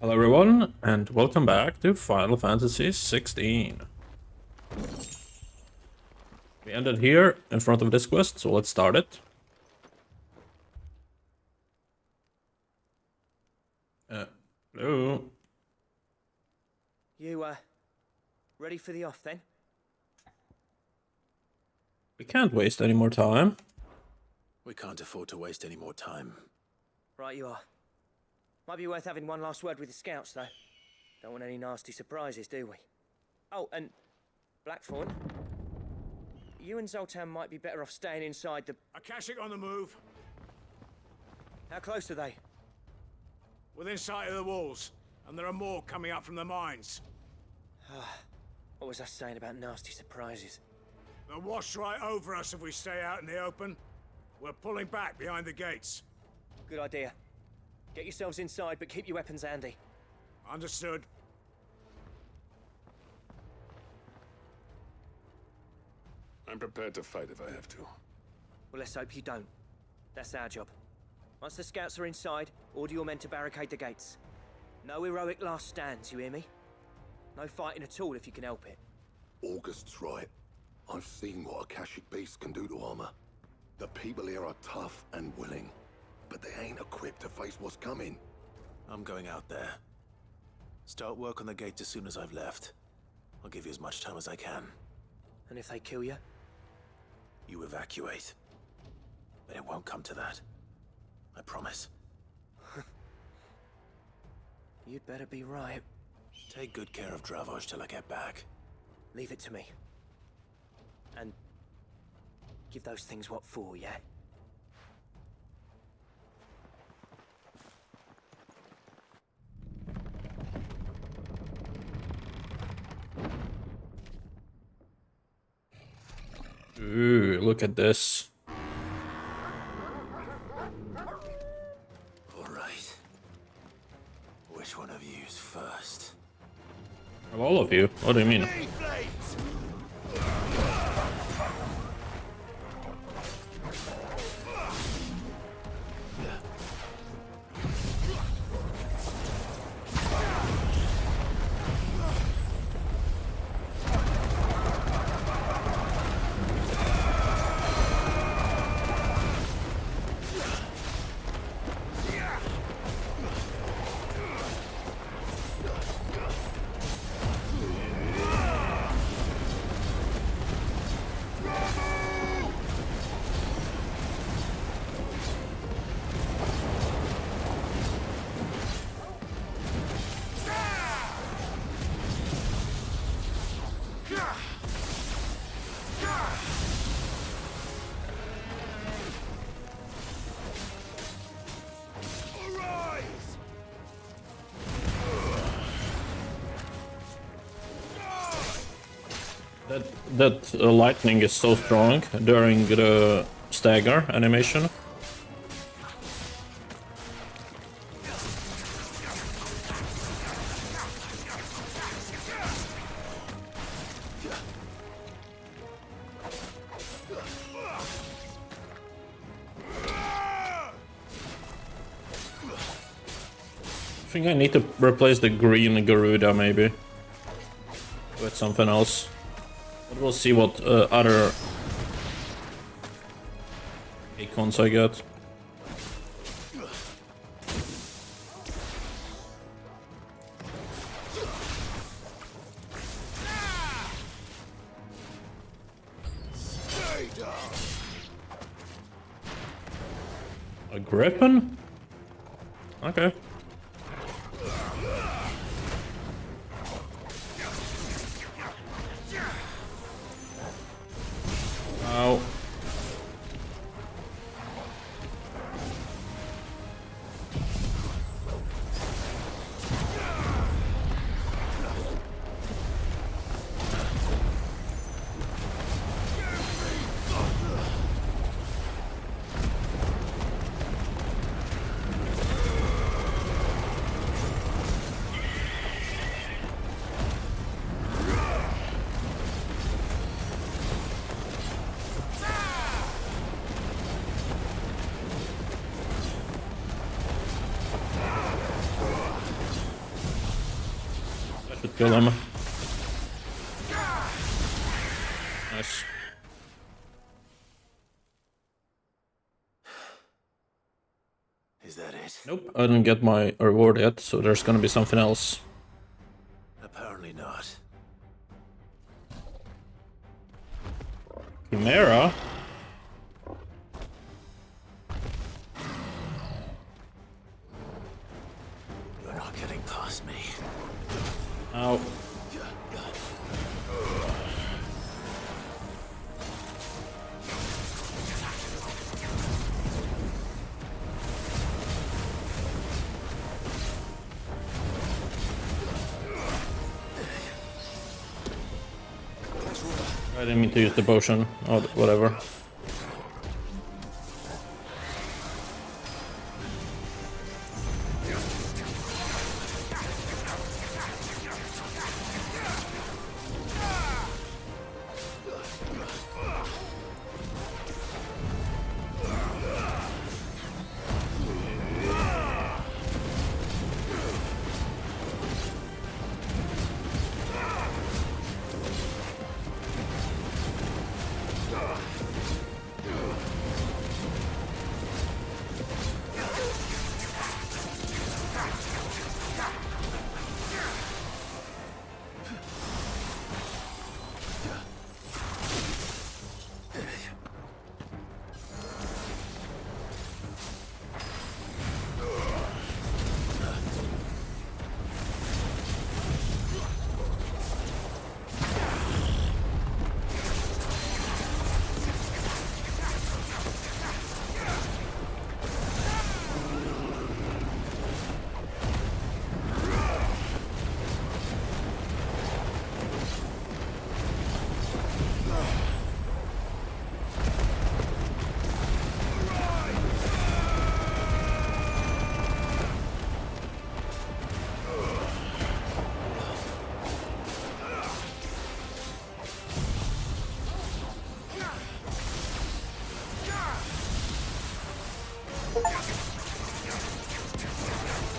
Hello everyone, and welcome back to Final Fantasy 16. We ended here in front of this quest, so let's start it. Hello. You, ready for the off then? We can't waste any more time. We can't afford to waste any more time. Right you are. Might be worth having one last word with the scouts, though. Don't want any nasty surprises, do we? Oh, and Blackthorn, you and Zoltan might be better off staying inside the... Akashic on the move. How close are they? Within sight of the walls, and there are more coming up from the mines. What was I saying about nasty surprises? They'll wash right over us if we stay out in the open. We're pulling back behind the gates. Good idea. Get yourselves inside, but keep your weapons handy. Understood. I'm prepared to fight if I have to. Well, let's hope you don't. That's our job. Once the scouts are inside, order your men to barricade the gates. No heroic last stands, you hear me? No fighting at all if you can help it. August's right. I've seen what Akashic beasts can do to armor. The people here are tough and willing, but they ain't equipped to face what's coming. I'm going out there. Start work on the gate as soon as I've left. I'll give you as much time as I can. And if they kill you? You evacuate. But it won't come to that. I promise. You'd better be right. Take good care of Dravoj till I get back. Leave it to me. And give those things what for, yeah? Ooh, look at this. All right. Which one of you's first? Of all of you? What do you mean? That lightning is so strong during the stagger animation. I think I need to replace the green Garuda maybe with something else. But we'll see what other Eikons I get. A griffin? Okay. Ow. Should kill him. Nice. Is that it? Nope, I didn't get my reward yet, so there's gonna be something else. Apparently not. Chimera? You're not getting past me. Ow. I didn't mean to use the potion. Oh, whatever.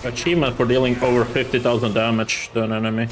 Achievement for dealing over 50,000 damage to an enemy.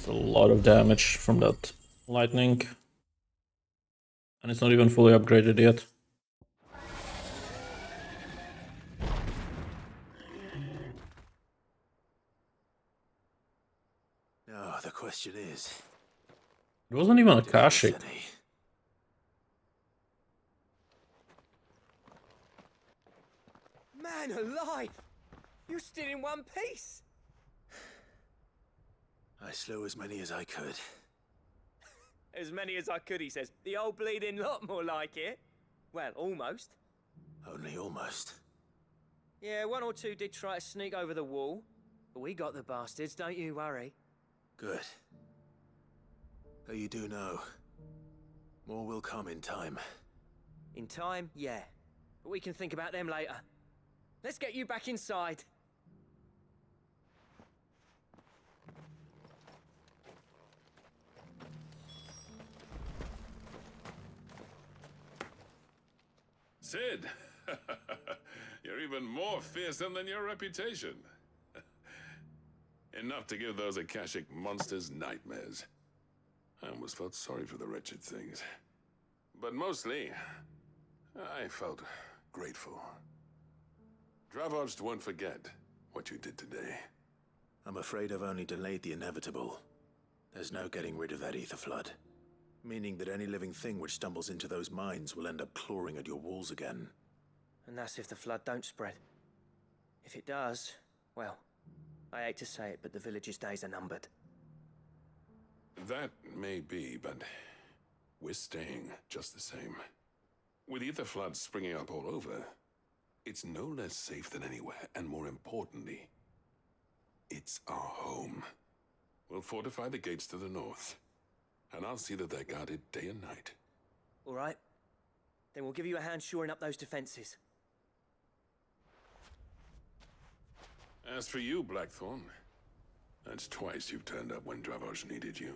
It's a lot of damage from that lightning. And it's not even fully upgraded yet. Now, the question is... It wasn't even a did you get Kashik. any? Man alive! You're still in one piece! I slew as many as I could. As many as I could, he says. The old bleeding lot, more like it. Well, almost. Only almost. Yeah, one or two did try to sneak over the wall. But we got the bastards, don't you worry. Good. Though you do know, more will come in time. In time, yeah. But we can think about them later. Let's get you back inside. Sid, you're even more fearsome than your reputation. Enough to give those Akashic monsters nightmares. I almost felt sorry for the wretched things. But mostly, I felt grateful. Dravoged won't forget what you did today. I'm afraid I've only delayed the inevitable. There's no getting rid of that ether flood. Meaning that any living thing which stumbles into those mines will end up clawing at your walls again. And that's if the flood don't spread. If it does, well, I hate to say it, but the village's days are numbered. That may be, but we're staying just the same. With ether floods springing up all over, it's no less safe than anywhere, and more importantly, it's our home. We'll fortify the gates to the north, and I'll see that they're guarded day and night. All right. Then we'll give you a hand shoring up those defenses. As for you, Blackthorn, that's twice you've turned up when Dravoged needed you.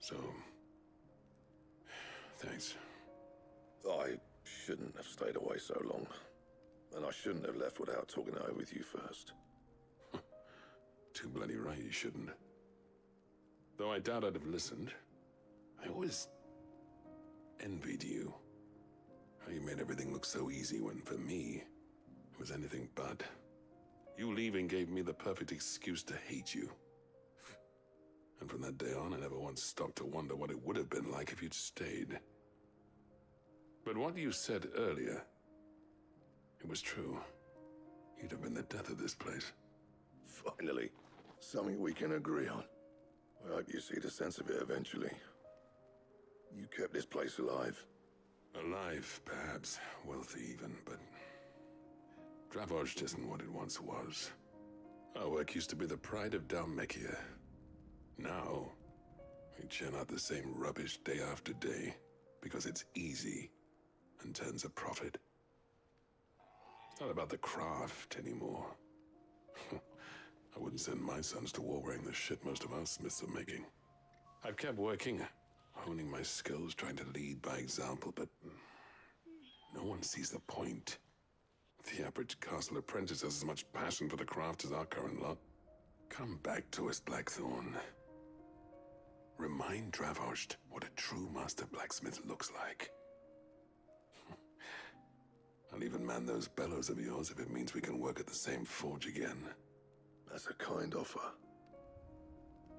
So, thanks. I shouldn't have stayed away so long. And I shouldn't have left without talking it over with you first. Too bloody right you shouldn't. Though I doubt I'd have listened. I always envied you. How you made everything look so easy when, for me, it was anything but. You leaving gave me the perfect excuse to hate you. And from that day on, I never once stopped to wonder what it would have been like if you'd stayed. But what you said earlier, it was true. You'd have been the death of this place. Finally, something we can agree on. I hope you see the sense of it eventually. You kept this place alive. Alive, perhaps. Wealthy even, but Dravoged isn't what it once was. Our work used to be the pride of 𝐒𝐸𝐿. Now, we churn out the same rubbish day after day because it's easy and turns a profit. It's not about the craft anymore. I wouldn't send my sons to war wearing the shit most of our smiths are making. I've kept working, honing my skills, trying to lead by example, but no one sees the point. The average castle apprentice has as much passion for the craft as our current lot. Come back to us, Blackthorn. Remind Dravoged what a true master blacksmith looks like. I'll even man those bellows of yours if it means we can work at the same forge again. That's a kind offer.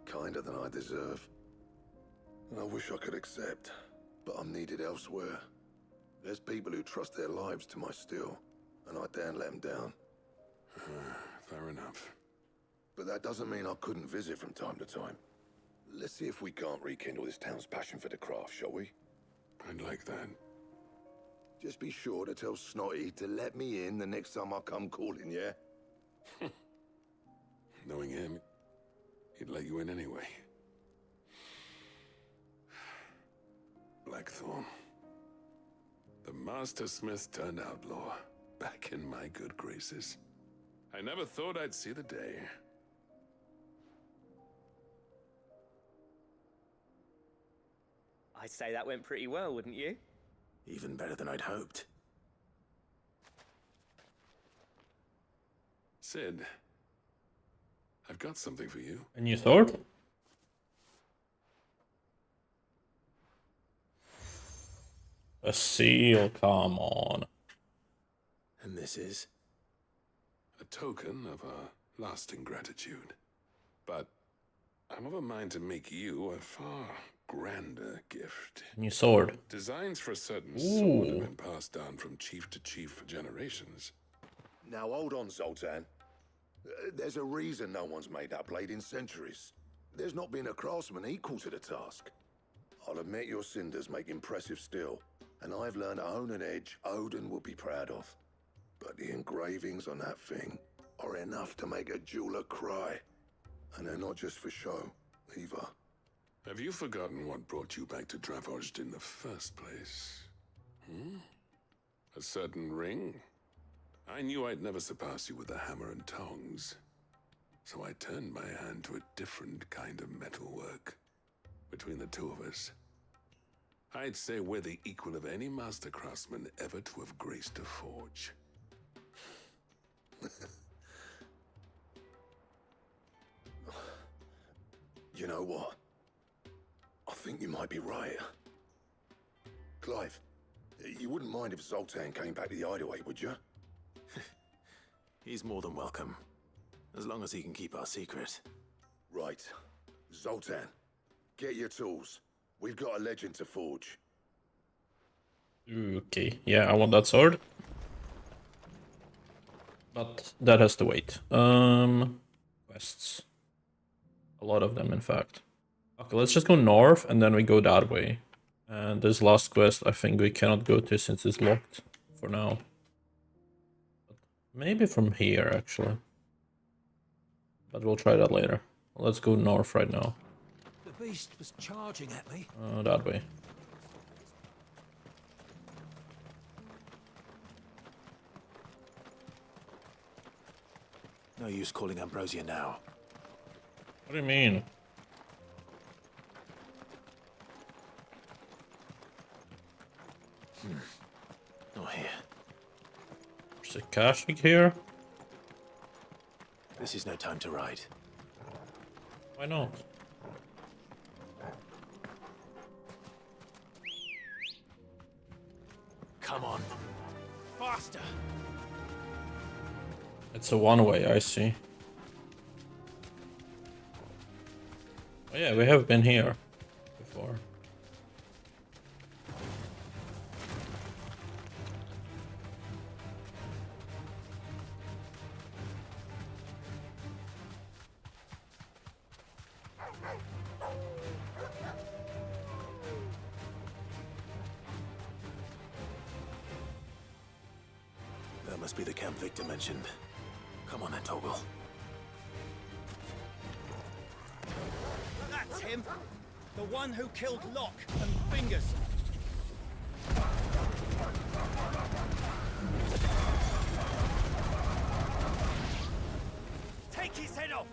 Kinder than I deserve. And I wish I could accept, but I'm needed elsewhere. There's people who trust their lives to my steel, and I daren't let them down. Fair enough. But that doesn't mean I couldn't visit from time to time. Let's see if we can't rekindle this town's passion for the craft, shall we? I'd like that. Just be sure to tell Snotty to let me in the next time I come calling, yeah? Knowing him, he'd let you in anyway. Blackthorn. The master smith turned outlaw, back in my good graces. I never thought I'd see the day. I'd say that went pretty well, wouldn't you? Even better than I'd hoped. Sid, I've got something for you. A new sword? A seal, come on. And this is? A token of a lasting gratitude. But I'm of a mind to make you a far grander gift. A new sword. Designs for a certain sword have been passed down from chief to chief for generations. Now hold on, Zoltan. There's a reason no one's made that blade in centuries. There's not been a craftsman equal to the task. I'll admit your cinders make impressive steel, and I've learned to own an edge Odin will be proud of. But the engravings on that thing are enough to make a jeweler cry. And they're not just for show, either. Have you forgotten what brought you back to Dravoged in the first place? A certain ring? I knew I'd never surpass you with the hammer and tongs. So I turned my hand to a different kind of metalwork. Between the two of us, I'd say we're the equal of any master craftsman ever to have graced a forge. You know what? I think you might be right. Clive, you wouldn't mind if Zoltan came back to the hideaway, would you? He's more than welcome, as long as he can keep our secret. Right. Zoltan, get your tools. We've got a legend to forge. Okay, yeah, I want that sword. But that has to wait. Quests. A lot of them, in fact. Okay, let's just go north, and then we go that way. And this last quest, I think we cannot go to since it's locked for now. But maybe from here, actually. But we'll try that later. Let's go north right now. The beast was charging at me. That way. No use calling Ambrosia now. What do you mean? Not here. There's a caching here? This is no time to ride. Why not? Come on. Faster! It's a one-way, I see. Oh yeah, we have been here before. That must be the camp Victor mentioned. Come on then, Toggle. That's him! The one who killed Locke and Fingers. Take his head off!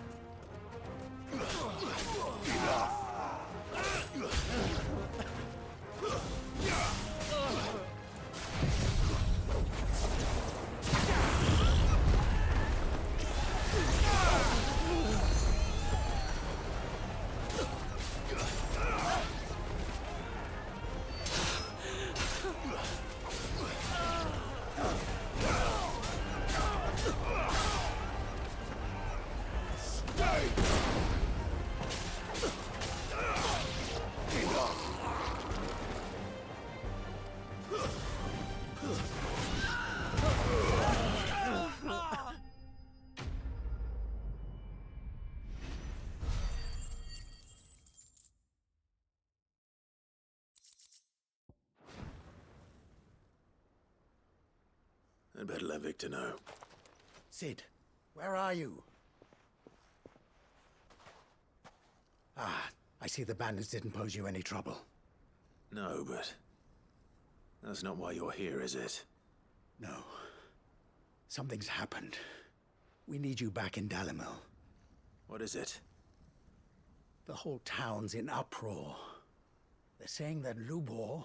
I'd better let Victor know. Sid, where are you? Ah, I see the bandits didn't pose you any trouble. No, but that's not why you're here, is it? No. Something's happened. We need you back in Dalimil. What is it? The whole town's in uproar. They're saying that Lubor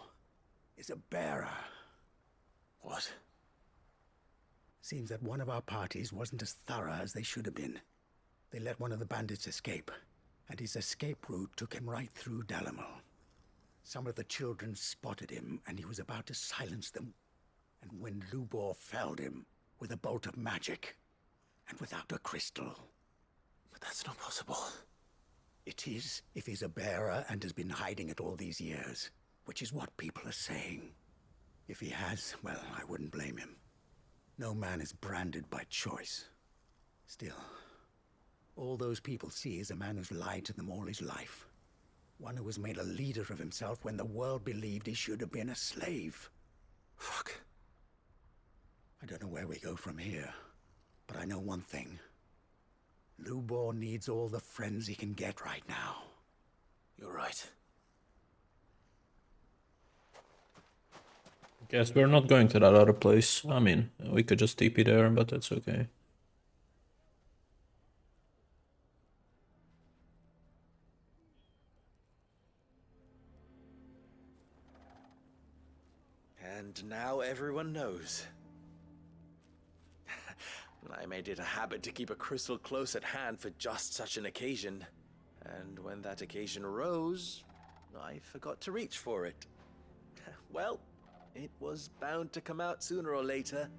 is a bearer. What? Seems that one of our parties wasn't as thorough as they should have been. They let one of the bandits escape, and his escape route took him right through Dalimil. Some of the children spotted him, and he was about to silence them. And when Lubor felled him with a bolt of magic, and without a crystal. But that's not possible. It is, if he's a bearer and has been hiding it all these years, which is what people are saying. If he has, well, I wouldn't blame him. No man is branded by choice. Still, all those people see is a man who's lied to them all his life. One who has made a leader of himself when the world believed he should have been a slave. Fuck. I don't know where we go from here, but I know one thing. Lubor needs all the friends he can get right now. You're right. Guess we're not going to that other place. I mean, we could just TP there, but that's okay. And now everyone knows. I made it a habit to keep a crystal close at hand for just such an occasion. And when that occasion arose, I forgot to reach for it. Well, it was bound to come out sooner or later.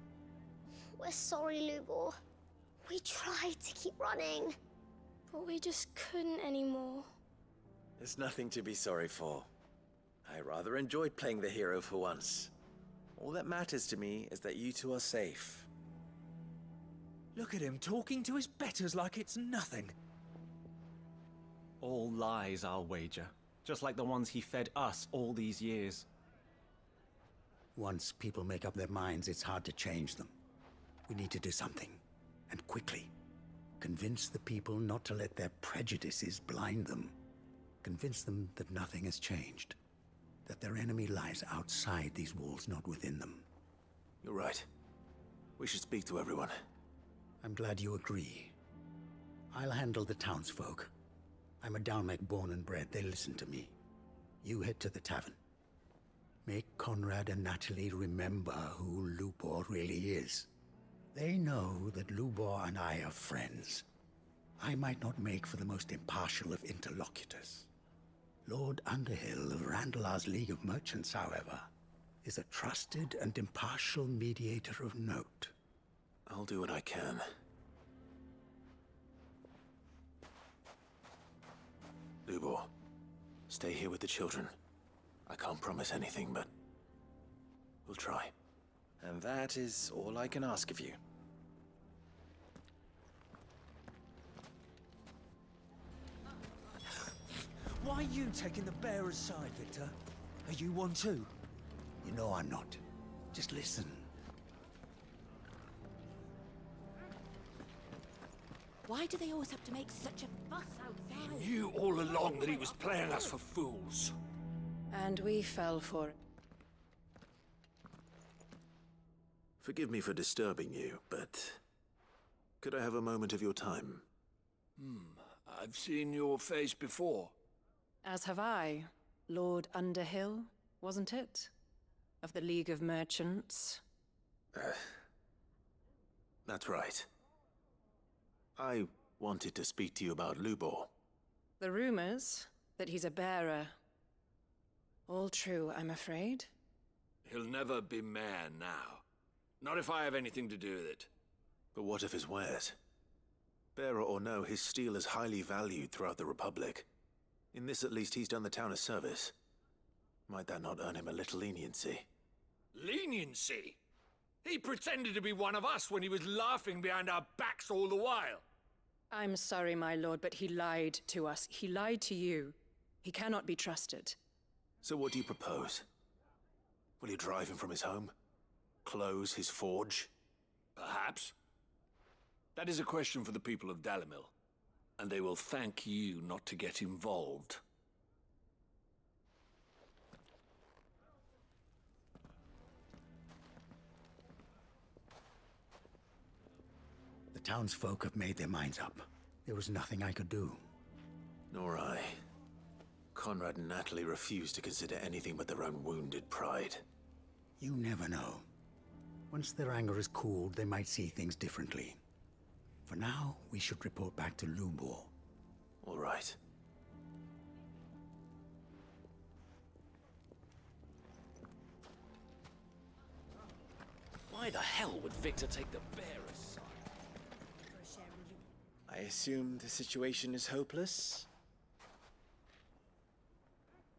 We're sorry, 𝐒𝐵𝐵. We tried to keep running, but we just couldn't anymore. There's nothing to be sorry for. I rather enjoyed playing the hero for once. All that matters to me is that you two are safe. Look at him talking to his betters like it's nothing. All lies, I'll wager. Just like the ones he fed us all these years. Once people make up their minds, it's hard to change them. We need to do something, and quickly. Convince the people not to let their prejudices blind them. Convince them that nothing has changed. That their enemy lies outside these walls, not within them. You're right. We should speak to everyone. I'm glad you agree. I'll handle the townsfolk. I'm a Dalmek born and bred. They listen to me. You head to the tavern. Make Conrad and Natalie remember who 𝐒𝐵𝐵 really is. They know that 𝐒𝐵𝐵 and I are friends. I might not make for the most impartial of interlocutors. Lord Underhill of Randalar's League of Merchants, however, is a trusted and impartial mediator of note. I'll do what I can. 𝐒𝐵𝐵, stay here with the children. I can't promise anything, but we'll try. And that is all I can ask of you. Why are you taking the bearer's side, Victor? Are you one too? You know I'm not. Just listen. Why do they always have to make such a fuss outside? He knew all along that he was playing us for fools. And we fell for it. Forgive me for disturbing you, but could I have a moment of your time? I've seen your face before. As have I. Lord Underhill, wasn't it? Of the League of Merchants. That's right. I wanted to speak to you about 𝐒𝐵𝐵. The rumors that he's a bearer. All true, I'm afraid. He'll never be mayor now. Not if I have anything to do with it. But what of his wares? Bearer or no, his steel is highly valued throughout the Republic. In this, at least, he's done the town a service. Might that not earn him a little leniency? Leniency? He pretended to be one of us when he was laughing behind our backs all the while. I'm sorry, my lord, but he lied to us. He lied to you. He cannot be trusted. So what do you propose? Will you drive him from his home? Close his forge? Perhaps. That is a question for the people of Dalimil, and they will thank you not to get involved. The townsfolk have made their minds up. There was nothing I could do. Nor I. Conrad and Natalie refused to consider anything but their own wounded pride. You never know. Once their anger is cooled, they might see things differently. For now, we should report back to 𝐒𝐵𝐵. All right. Why the hell would Victor take the bearer's side? I assume the situation is hopeless?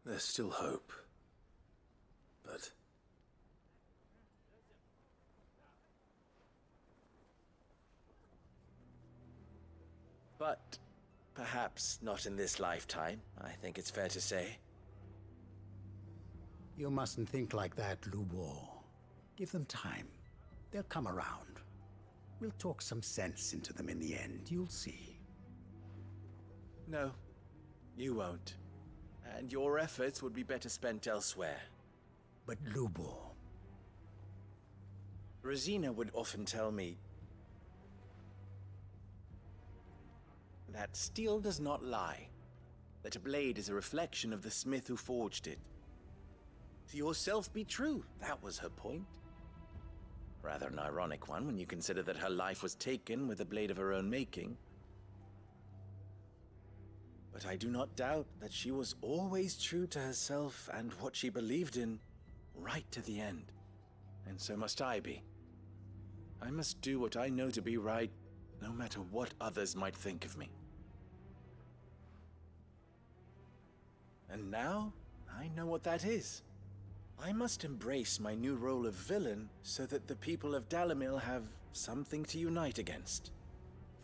There's still hope. But perhaps not in this lifetime, I think it's fair to say. You mustn't think like that, 𝐒𝐵𝐵. Give them time. They'll come around. We'll talk some sense into them in the end, you'll see. No, you won't. And your efforts would be better spent elsewhere. But 𝐒𝐵𝐵, Rosina would often tell me that steel does not lie, that a blade is a reflection of the smith who forged it. To yourself be true, that was her point. Rather an ironic one when you consider that her life was taken with a blade of her own making. But I do not doubt that she was always true to herself and what she believed in, right to the end. And so must I be. I must do what I know to be right, no matter what others might think of me. And now, I know what that is. I must embrace my new role of villain so that the people of Dalimil have something to unite against.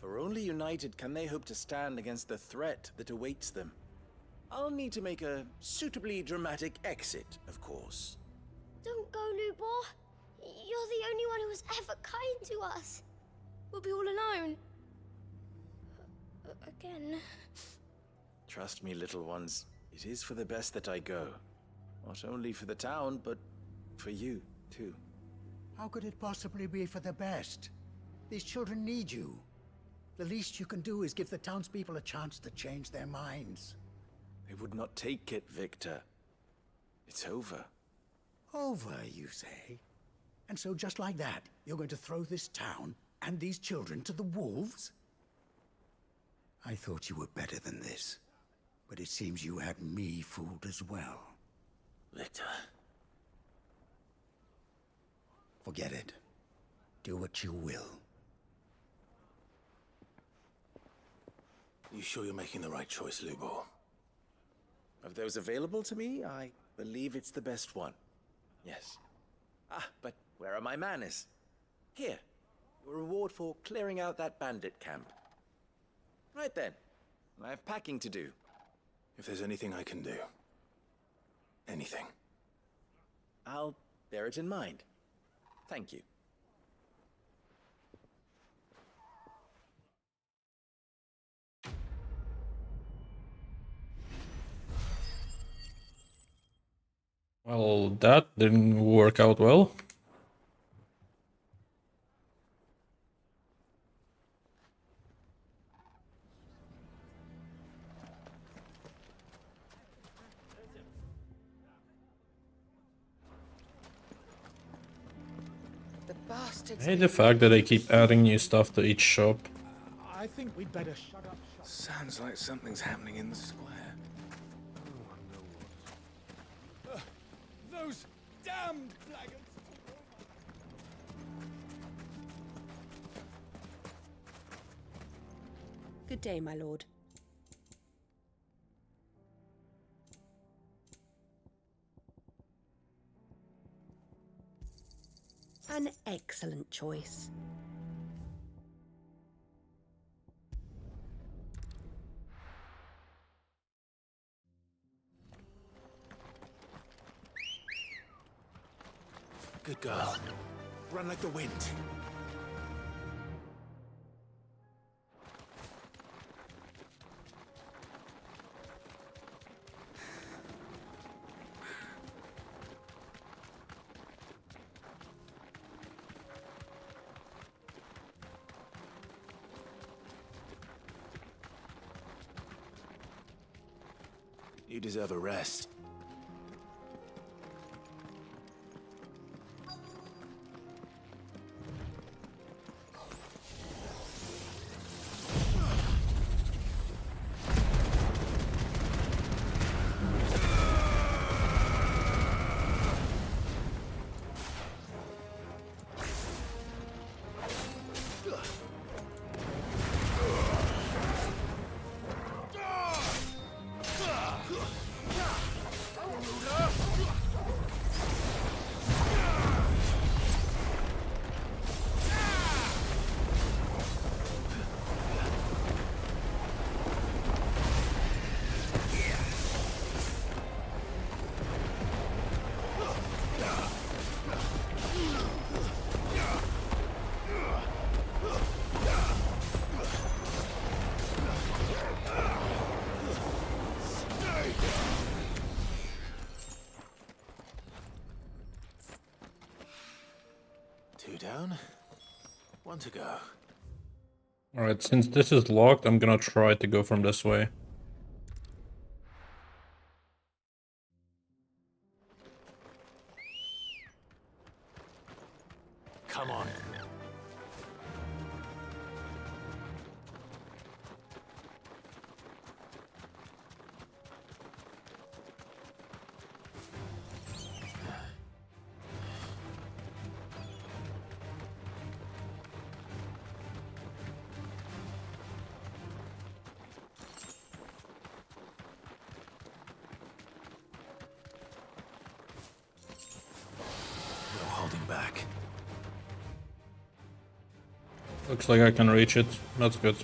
For only united can they hope to stand against the threat that awaits them. I'll need to make a suitably dramatic exit, of course. Don't go, Lubor. You're the only one who was ever kind to us. We'll be all alone. Again. Trust me, little ones. It is for the best that I go. Not only for the town, but for you, too. How could it possibly be for the best? These children need you. The least you can do is give the townspeople a chance to change their minds. They would not take it, Victor. It's over. Over, you say? And so just like that, you're going to throw this town and these children to the wolves? I thought you were better than this. But it seems you had me fooled as well. Victor. Forget it. Do what you will. You sure you're making the right choice, Lubor? Of those available to me, I believe it's the best one. Yes. Ah, but where are my manners? Here. Your reward for clearing out that bandit camp. Right then. I have packing to do. If there's anything I can do. Anything. I'll bear it in mind. Thank you. Well, that didn't work out well. I hate the fact that they keep adding new stuff to each shop. I think we'd better shut up. Sounds like something's happening in the square. Those damned blackguards! Good day, my lord. An excellent choice. Good girl. Run like the wind. You deserve a rest. 2 down, 1 to go. Alright, since this is locked, I'm gonna try to go from this way. Come on. No holding back. Looks like I can reach it. That's good.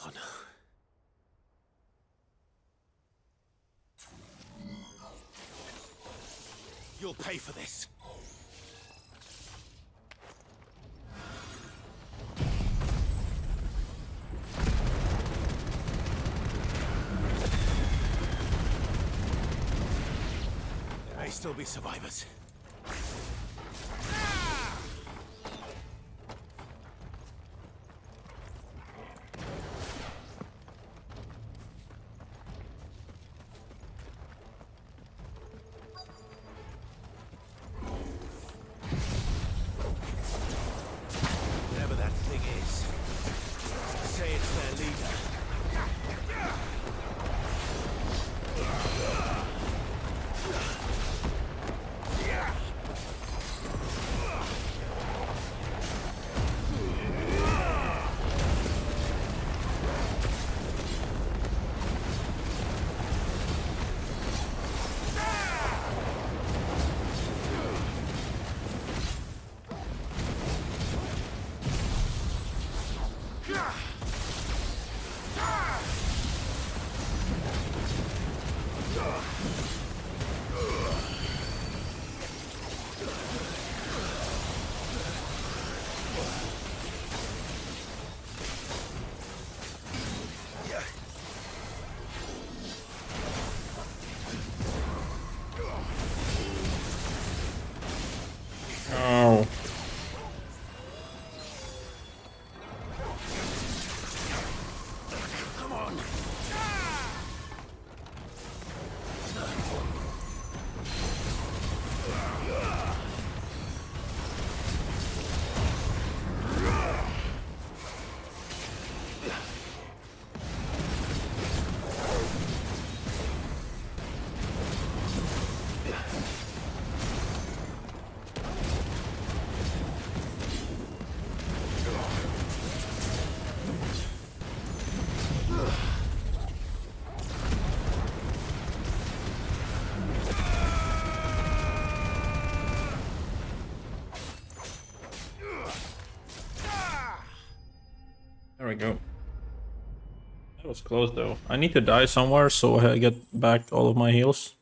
Oh no. You'll pay for this. There may still be survivors. Whatever that thing is, say it's their leader. Oh. Come on. There we go. That was close though. I need to die somewhere so I get back all of my heals.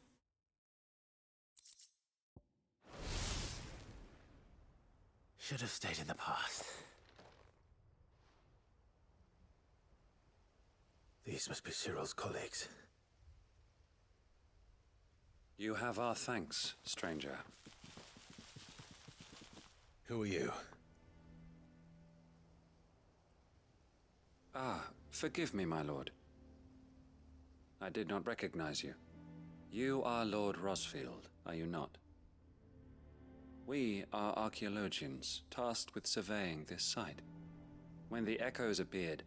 Should have stayed in the past. These must be Cyril's colleagues. You have our thanks, stranger. Who are you? Ah, forgive me, my lord. I did not recognize you. You are Lord Rosfield, are you not? We are archaeologians tasked with surveying this site. When the echoes appeared,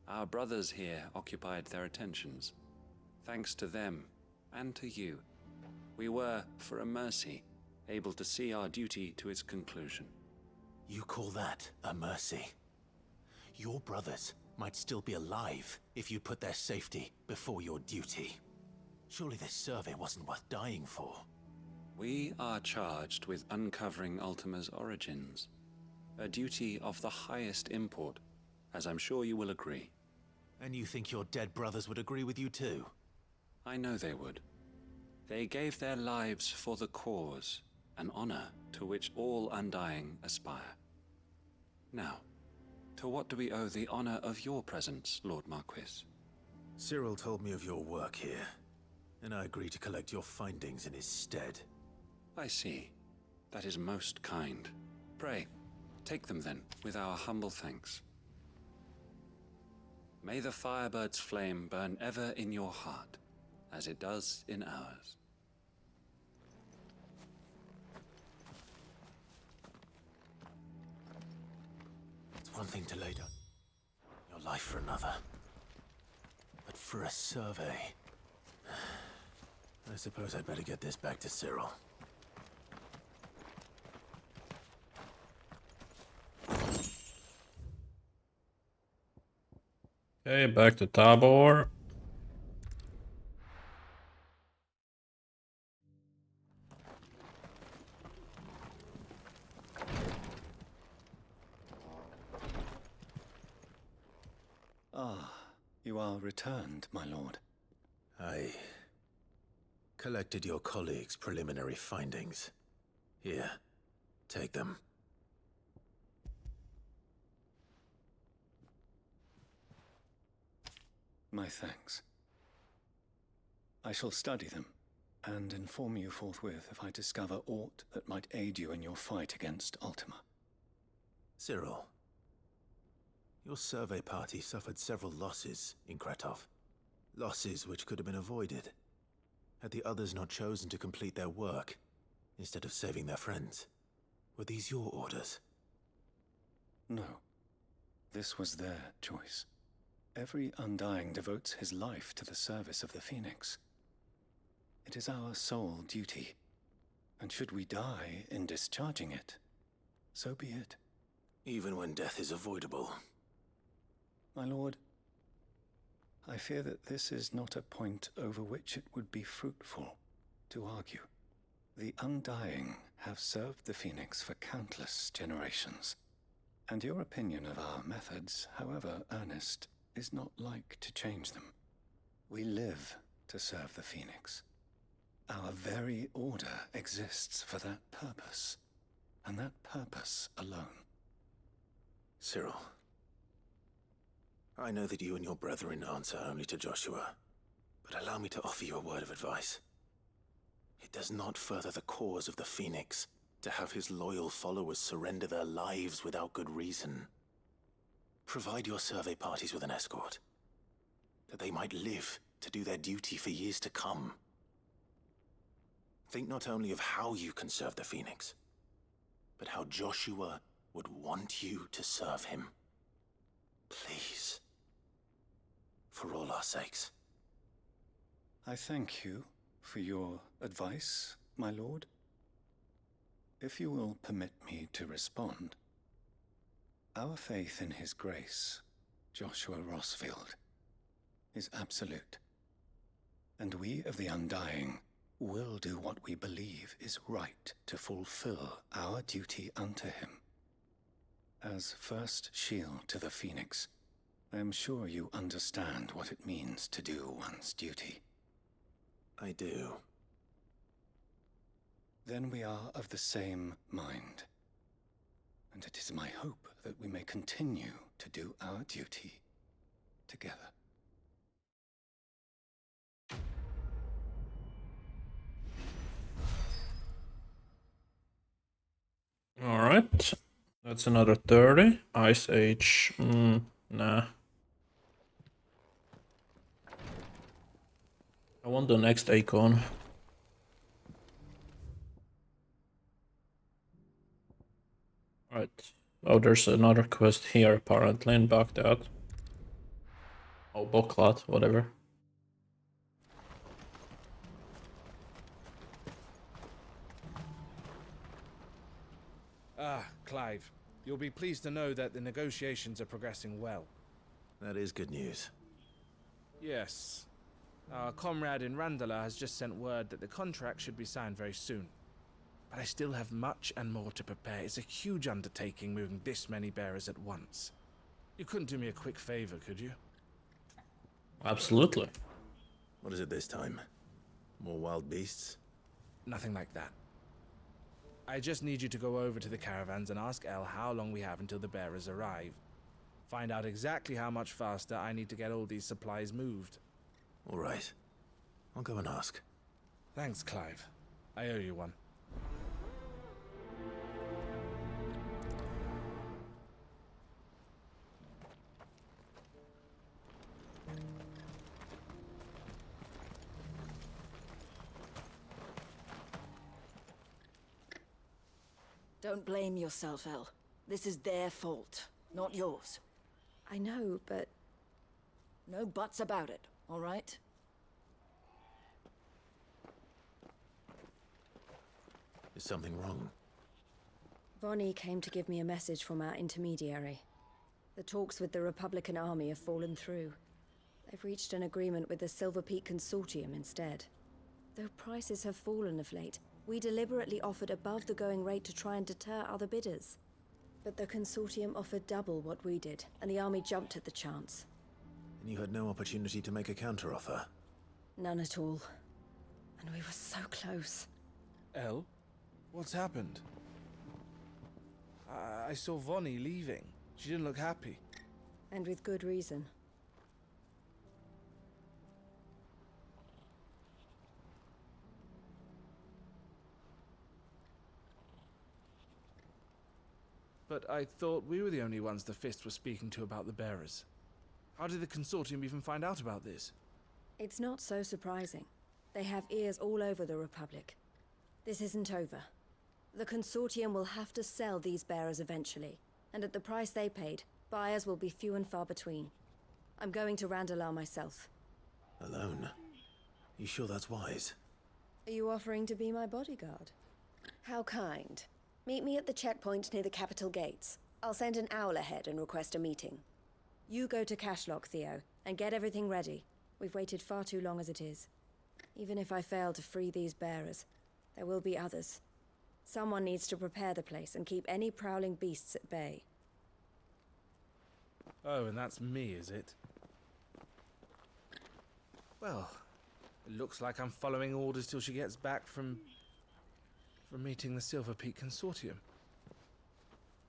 our brothers here occupied their attentions. Thanks to them, and to you, we were, for a mercy, able to see our duty to its conclusion. You call that a mercy? Your brothers might still be alive if you put their safety before your duty. Surely this survey wasn't worth dying for. We are charged with uncovering Ultima's origins, a duty of the highest import, as I'm sure you will agree. And you think your dead brothers would agree with you too? I know they would. They gave their lives for the cause, an honor to which all Undying aspire. Now, to what do we owe the honor of your presence, Lord Marquis? Cyril told me of your work here, and I agreed to collect your findings in his stead. I see. That is most kind. Pray, take them then, with our humble thanks. May the Firebird's flame burn ever in your heart, as it does in ours. It's one thing to lay down your life for another, but for a survey, I suppose I'd better get this back to Cyril. Okay, back to Tabor. Ah, you are returned, my lord. I collected your colleagues' preliminary findings. Here, take them. My thanks. I shall study them, and inform you forthwith if I discover aught that might aid you in your fight against Ultima. Cyril, your survey party suffered several losses in Kratov. Losses which could have been avoided, had the others not chosen to complete their work, instead of saving their friends. Were these your orders? No. This was their choice. Every Undying devotes his life to the service of the Phoenix. It is our sole duty, and should we die in discharging it, so be it. Even when death is avoidable. My lord, I fear that this is not a point over which it would be fruitful to argue. The Undying have served the Phoenix for countless generations, and your opinion of our methods, however earnest, is not like to change them. We live to serve the Phoenix. Our very order exists for that purpose, and that purpose alone. Cyril, I know that you and your brethren answer only to Joshua, but allow me to offer you a word of advice. It does not further the cause of the Phoenix to have his loyal followers surrender their lives without good reason. Provide your survey parties with an escort, that they might live to do their duty for years to come. Think not only of how you can serve the Phoenix, but how Joshua would want you to serve him. Please. For all our sakes. I thank you for your advice, my lord. If you will permit me to respond, our faith in his grace, Joshua Rosfield, is absolute. And we of the Undying will do what we believe is right to fulfill our duty unto him. As first shield to the Phoenix, I am sure you understand what it means to do one's duty. I do. Then we are of the same mind. And it is my hope that we may continue to do our duty together. That's another 30. Ice Age. Nah. I want the next Eikon. Right. Oh, there's another quest here apparently in Baghdad. Oh, Boklat, whatever. Ah, Clive. You'll be pleased to know that the negotiations are progressing well. That is good news. Yes. Our comrade in Randala has just sent word that the contract should be signed very soon. But I still have much and more to prepare. It's a huge undertaking moving this many bearers at once. You couldn't do me a quick favor, could you? Absolutely. What is it this time? More wild beasts? Nothing like that. I just need you to go over to the caravans and ask El how long we have until the bearers arrive. Find out exactly how much faster I need to get all these supplies moved. All right. I'll go and ask. Thanks, Clive. I owe you one. Don't blame yourself, El. This is their fault, not yours. I know, but... No buts about it, all right? Is something wrong? Vonnie came to give me a message from our intermediary. The talks with the Republican army have fallen through. They've reached an agreement with the Silver Peak Consortium instead. Though prices have fallen of late, we deliberately offered above the going rate to try and deter other bidders. But the consortium offered double what we did, and the army jumped at the chance. And you had no opportunity to make a counteroffer? None at all. And we were so close. El? What's happened? I saw Vonnie leaving. She didn't look happy. And with good reason. But I thought we were the only ones the Fist was speaking to about the bearers. How did the consortium even find out about this? It's not so surprising. They have ears all over the Republic. This isn't over. The consortium will have to sell these bearers eventually, and at the price they paid, buyers will be few and far between. I'm going to Randalar myself. Alone? You sure that's wise? Are you offering to be my bodyguard? How kind. Meet me at the checkpoint near the capital gates. I'll send an owl ahead and request a meeting. You go to Cashlock, Theo, and get everything ready. We've waited far too long as it is. Even if I fail to free these bearers, there will be others. Someone needs to prepare the place and keep any prowling beasts at bay. Oh, and that's me, is it? Well, it looks like I'm following orders till she gets back from meeting the Silver Peak Consortium,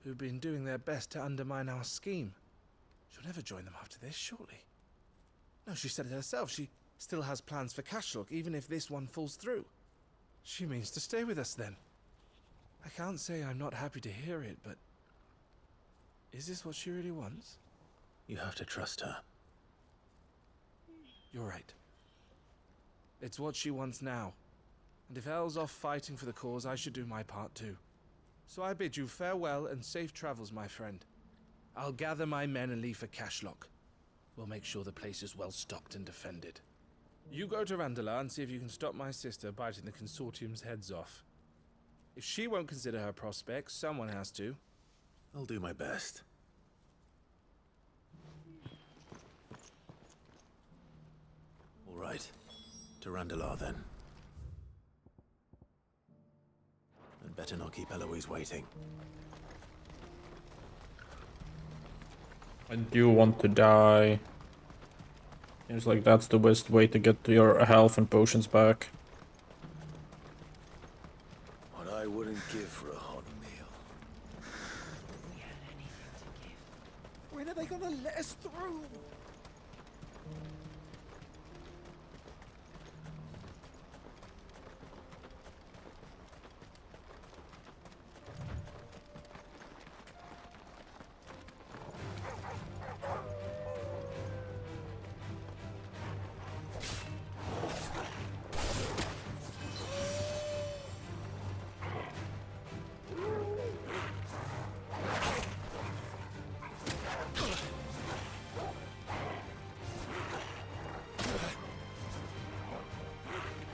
who've been doing their best to undermine our scheme. She'll never join them after this, surely. No, she said it herself. She still has plans for Cashlock, even if this one falls through. She means to stay with us, then. I can't say I'm not happy to hear it, but... is this what she really wants? You have to trust her. You're right. It's what she wants now. And if El's off fighting for the cause, I should do my part too. So I bid you farewell and safe travels, my friend. I'll gather my men and leave for Cashlock. We'll make sure the place is well stocked and defended. You go to Randalar and see if you can stop my sister biting the consortium's heads off. If she won't consider her prospects, someone has to. I'll do my best. All right. To Randalar, then. And better not keep Eloise waiting. I do want to die. Seems like that's the best way to get your health and potions back. What I wouldn't give for a hot meal. We had anything to give. When are they gonna let us through?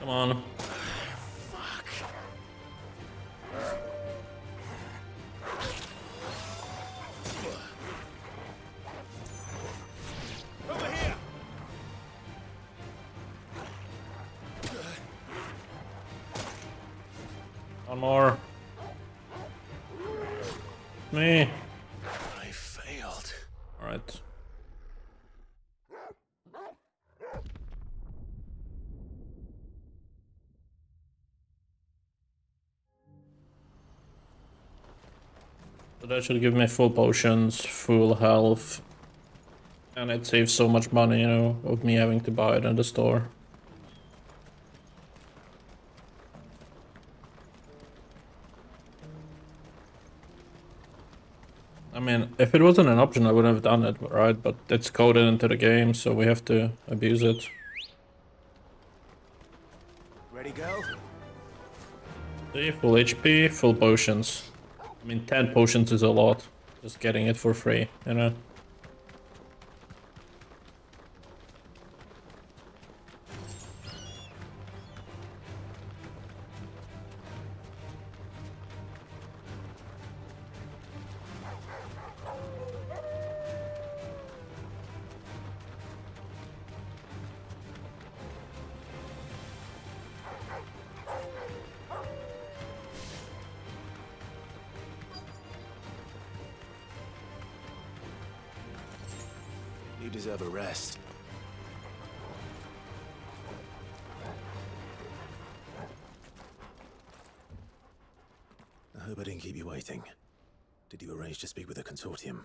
Come on. Over here. One more. Me. I failed. Alright. So that should give me full potions, full health. And it saves so much money, you know, of me having to buy it in the store. I mean, if it wasn't an option, I wouldn't have done it, right? But it's coded into the game, so we have to abuse it. Ready, go? See, full HP, full potions. I mean, 10 potions is a lot. Just getting it for free, you know? You deserve a rest. I hope I didn't keep you waiting. Did you arrange to speak with the consortium?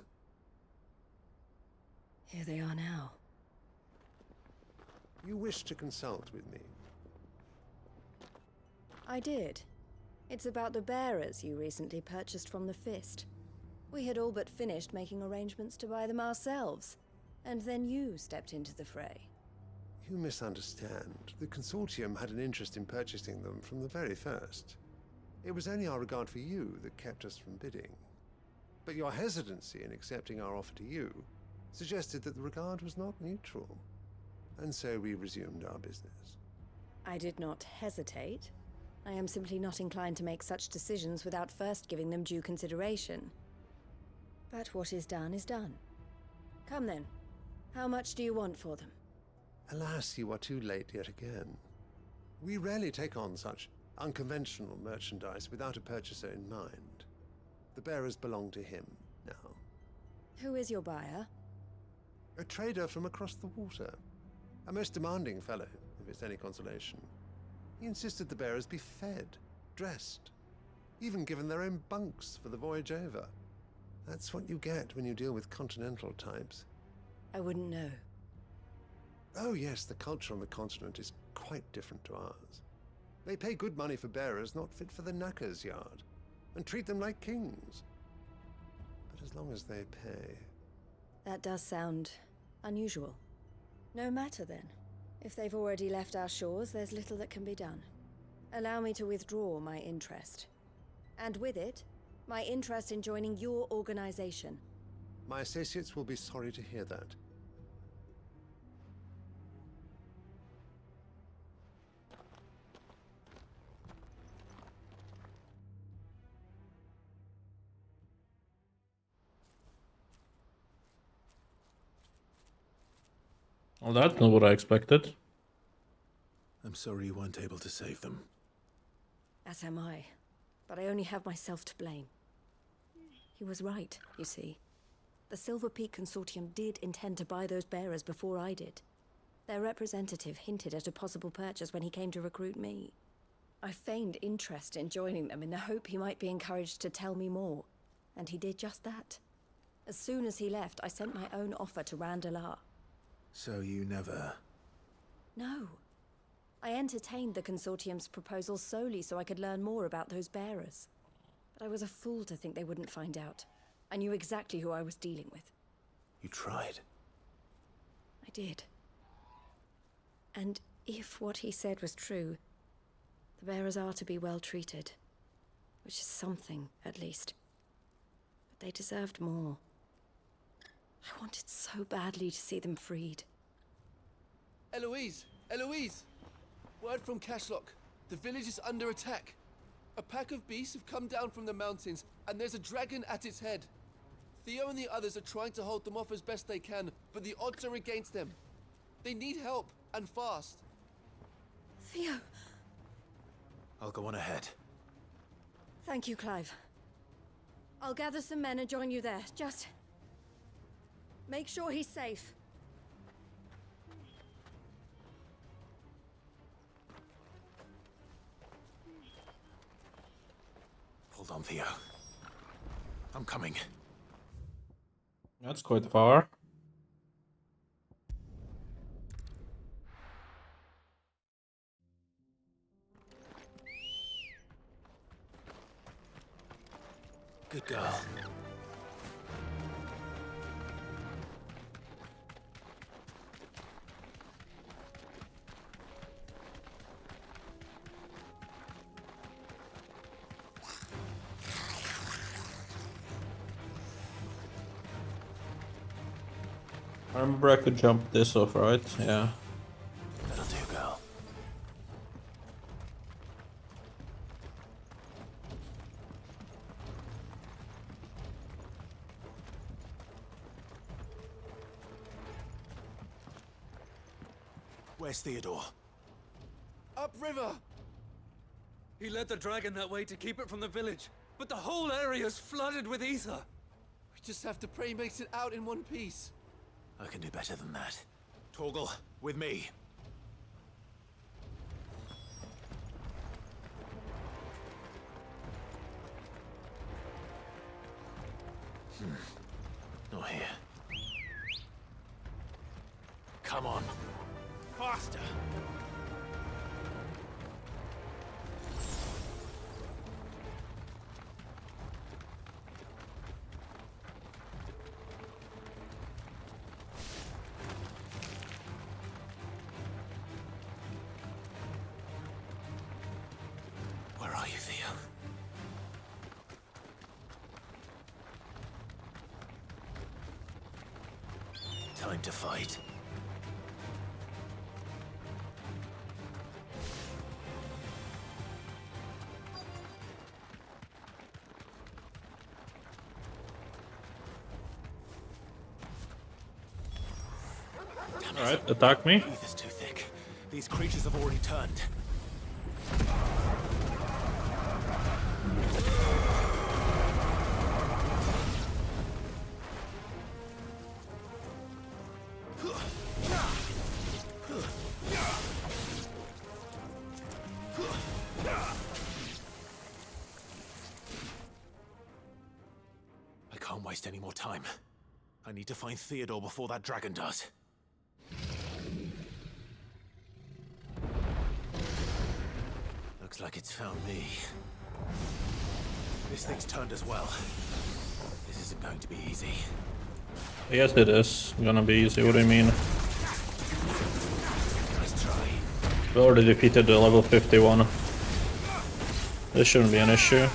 Here they are now. You wish to consult with me? I did. It's about the bearers you recently purchased from the Fist. We had all but finished making arrangements to buy them ourselves, and then you stepped into the fray. You misunderstand. The consortium had an interest in purchasing them from the very first. It was only our regard for you that kept us from bidding. But your hesitancy in accepting our offer to you suggested that the regard was not mutual. And so we resumed our business. I did not hesitate. I am simply not inclined to make such decisions without first giving them due consideration. But what is done is done. Come then. How much do you want for them? Alas, you are too late yet again. We rarely take on such unconventional merchandise without a purchaser in mind. The bearers belong to him now. Who is your buyer? A trader from across the water. A most demanding fellow, if it's any consolation. He insisted the bearers be fed, dressed, even given their own bunks for the voyage over. That's what you get when you deal with continental types. I wouldn't know. Oh yes, the culture on the continent is quite different to ours. They pay good money for bearers not fit for the knacker's yard, and treat them like kings. But as long as they pay... That does sound unusual. No matter then. If they've already left our shores, there's little that can be done. Allow me to withdraw my interest. And with it, my interest in joining your organization. My associates will be sorry to hear that. Well, that's not what I expected. I'm sorry you weren't able to save them. As am I. But I only have myself to blame. He was right, you see. The Silver Peak Consortium did intend to buy those bearers before I did. Their representative hinted at a possible purchase when he came to recruit me. I feigned interest in joining them in the hope he might be encouraged to tell me more, and he did just that. As soon as he left, I sent my own offer to Randalar. So you never... No. I entertained the Consortium's proposal solely so I could learn more about those bearers. But I was a fool to think they wouldn't find out. I knew exactly who I was dealing with. You tried. I did. And if what he said was true, the bearers are to be well treated. Which is something, at least. But they deserved more. I wanted so badly to see them freed. Eloise! Eloise! Word from Cashlock. The village is under attack. A pack of beasts have come down from the mountains, and there's a dragon at its head. Theo and the others are trying to hold them off as best they can, but the odds are against them. They need help, and fast. Theo. I'll go on ahead. Thank you, Clive. I'll gather some men and join you there. Just make sure he's safe. Hold on, Theo. I'm coming. That's quite far. Good girl. I remember I could jump this off, right? Yeah. That'll do, girl. Where's Theodore? Upriver! He led the dragon that way to keep it from the village, but the whole area's flooded with ether. We just have to pray he makes it out in one piece. I can do better than that. Torgal, with me. Not here. Come on. Faster! Where are you, Theo? Time to fight. Alright, attack me. Ether's too thick. These creatures have already turned. I can't waste any more time. I need to find Theodore before that dragon does. Looks like it's found me. This thing's turned as well. This isn't going to be easy. Yes, it is gonna be easy. What do you mean? Nice try. We already defeated the level 51. This shouldn't be an issue.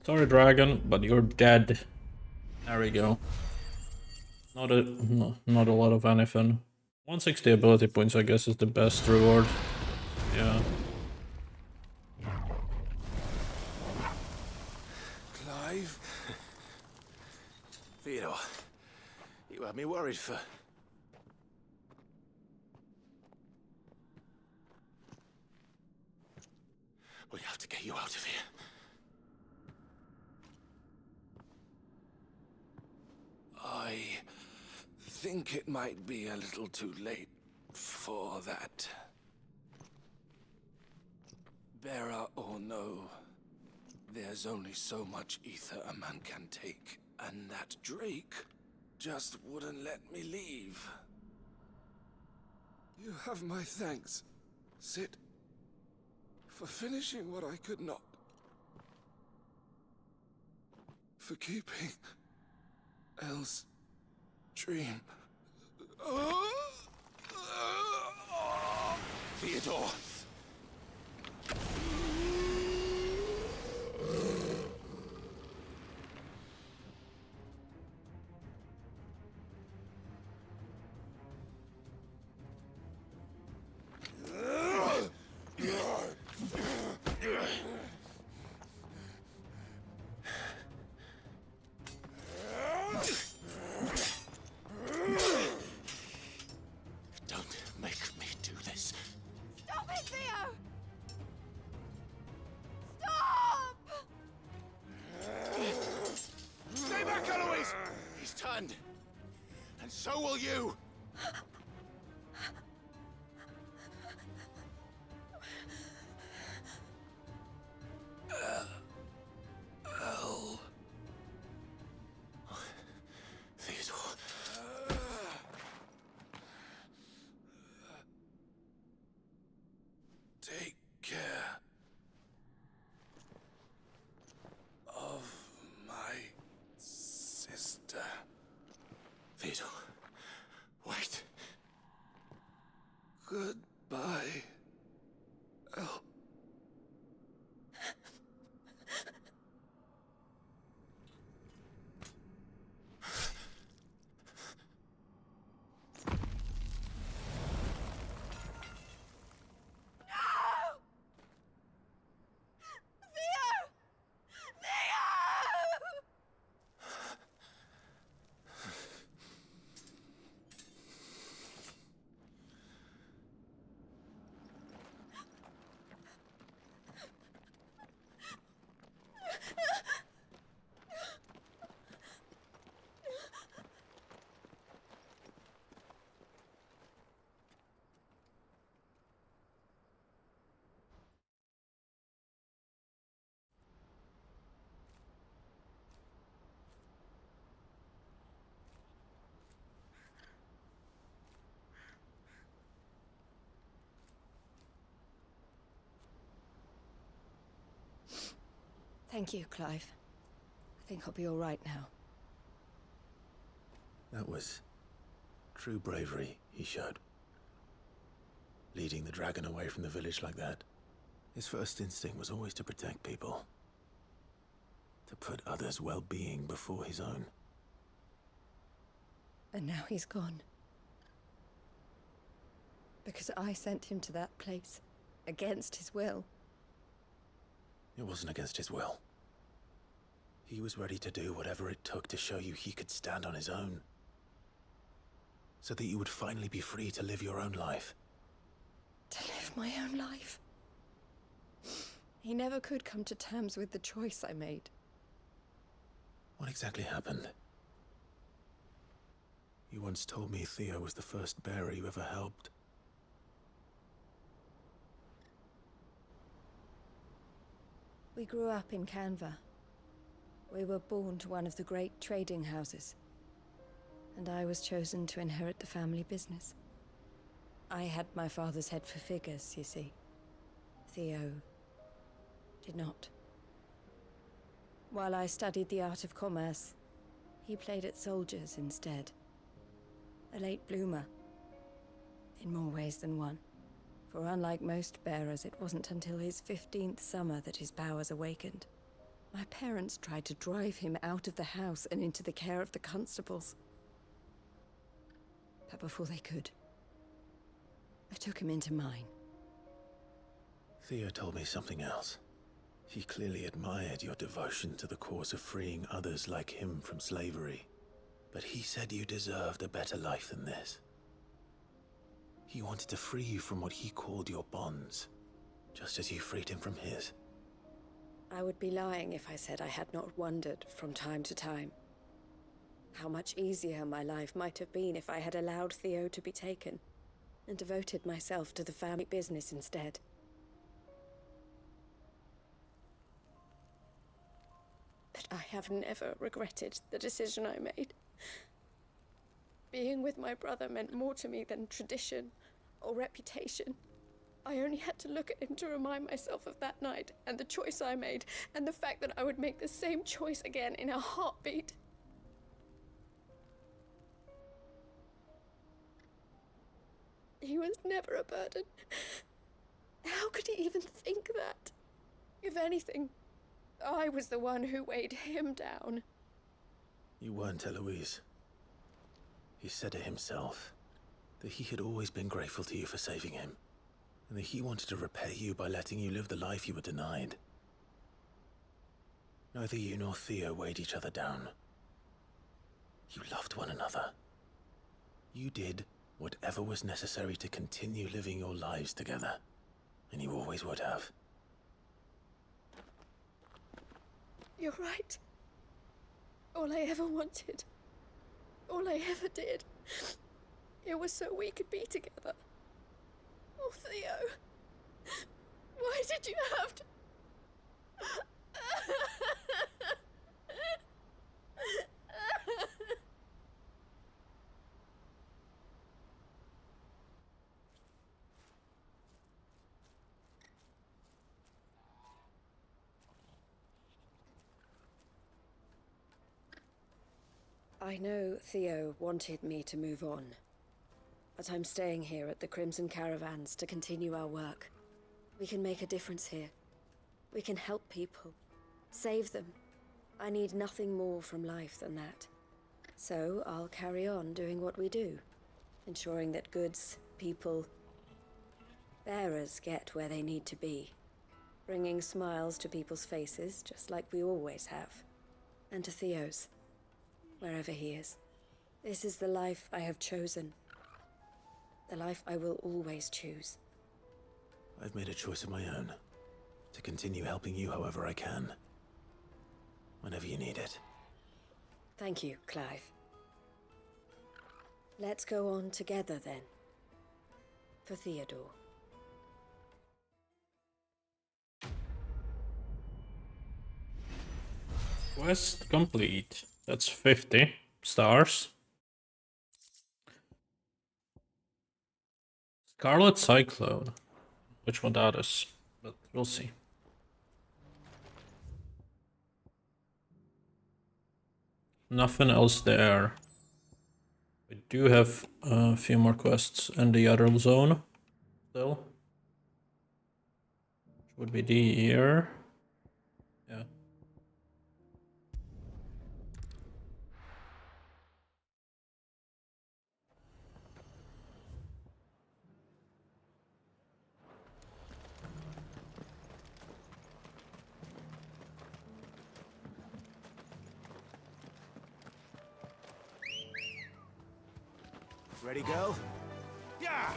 Sorry, dragon, but you're dead. There we go. Not a lot of anything. 160 ability points, I guess, is the best reward. Yeah. Clive? Theodore, you had me worried for... We have to get you out of here. I think it might be a little too late for that. Bearer or no, there's only so much ether a man can take, and that Drake just wouldn't let me leave. You have my thanks, Sid, for finishing what I could not. For keeping Elle's dream. Theodore! Don't make me do this. Stop it, Theo! Stop! Stay back, Eloise! He's turned. And so will you! Elle. Theodore. Take care of my sister. Theodore, wait. Goodbye, Elle. Thank you, Clive. I think I'll be all right now. That was true bravery he showed. Leading the dragon away from the village like that. His first instinct was always to protect people. To put others' well-being before his own. And now he's gone. Because I sent him to that place, against his will. It wasn't against his will. He was ready to do whatever it took to show you he could stand on his own. So that you would finally be free to live your own life. To live my own life? He never could come to terms with the choice I made. What exactly happened? You once told me Theo was the first bearer you ever helped. We grew up in Canva. We were born to one of the great trading houses. And I was chosen to inherit the family business. I had my father's head for figures, you see. Theo did not. While I studied the art of commerce, he played at soldiers instead. A late bloomer. In more ways than one. For unlike most bearers, it wasn't until his 15th summer that his powers awakened. My parents tried to drive him out of the house and into the care of the constables. But before they could, I took him into mine. Theo told me something else. He clearly admired your devotion to the cause of freeing others like him from slavery. But he said you deserved a better life than this. He wanted to free you from what he called your bonds, just as you freed him from his. I would be lying if I said I had not wondered from time to time how much easier my life might have been if I had allowed Theo to be taken and devoted myself to the family business instead. But I have never regretted the decision I made. Being with my brother meant more to me than tradition or reputation. I only had to look at him to remind myself of that night and the choice I made, and the fact that I would make the same choice again in a heartbeat. He was never a burden. How could he even think that? If anything, I was the one who weighed him down. You weren't, Eloise. He said it himself, that he had always been grateful to you for saving him, and that he wanted to repay you by letting you live the life you were denied. Neither you nor Theo weighed each other down. You loved one another. You did whatever was necessary to continue living your lives together, and you always would have. You're right. All I ever wanted, all I ever did, it was so we could be together. Oh, Theo, why did you have to... I know Theo wanted me to move on, but I'm staying here at the Crimson Caravans to continue our work. We can make a difference here. We can help people, save them. I need nothing more from life than that. So I'll carry on doing what we do, ensuring that goods, people, bearers get where they need to be, bringing smiles to people's faces just like we always have, and to Theo's, wherever he is. This is the life I have chosen. The life I will always choose. I've made a choice of my own, to continue helping you however I can, whenever you need it. Thank you, Clive. Let's go on together then. For Theodore. Quest complete. That's 50 stars. Scarlet Cyclone. Which one that is, but we'll see. Nothing else there. We do have a few more quests in the other zone still. Which would be the here. Yeah. Ready, go? Yeah!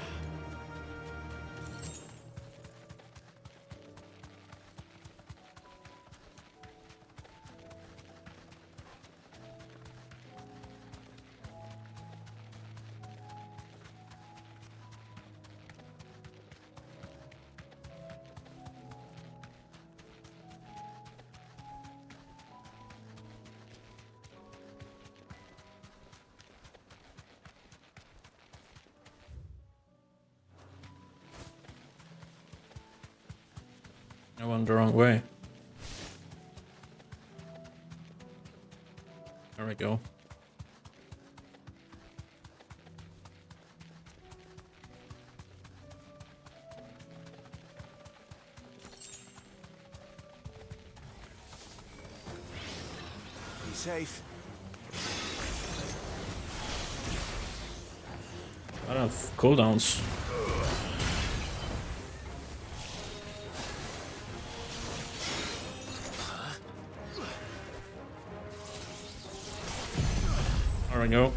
I went the wrong way. There we go. safe. I don't have cooldowns. There we go.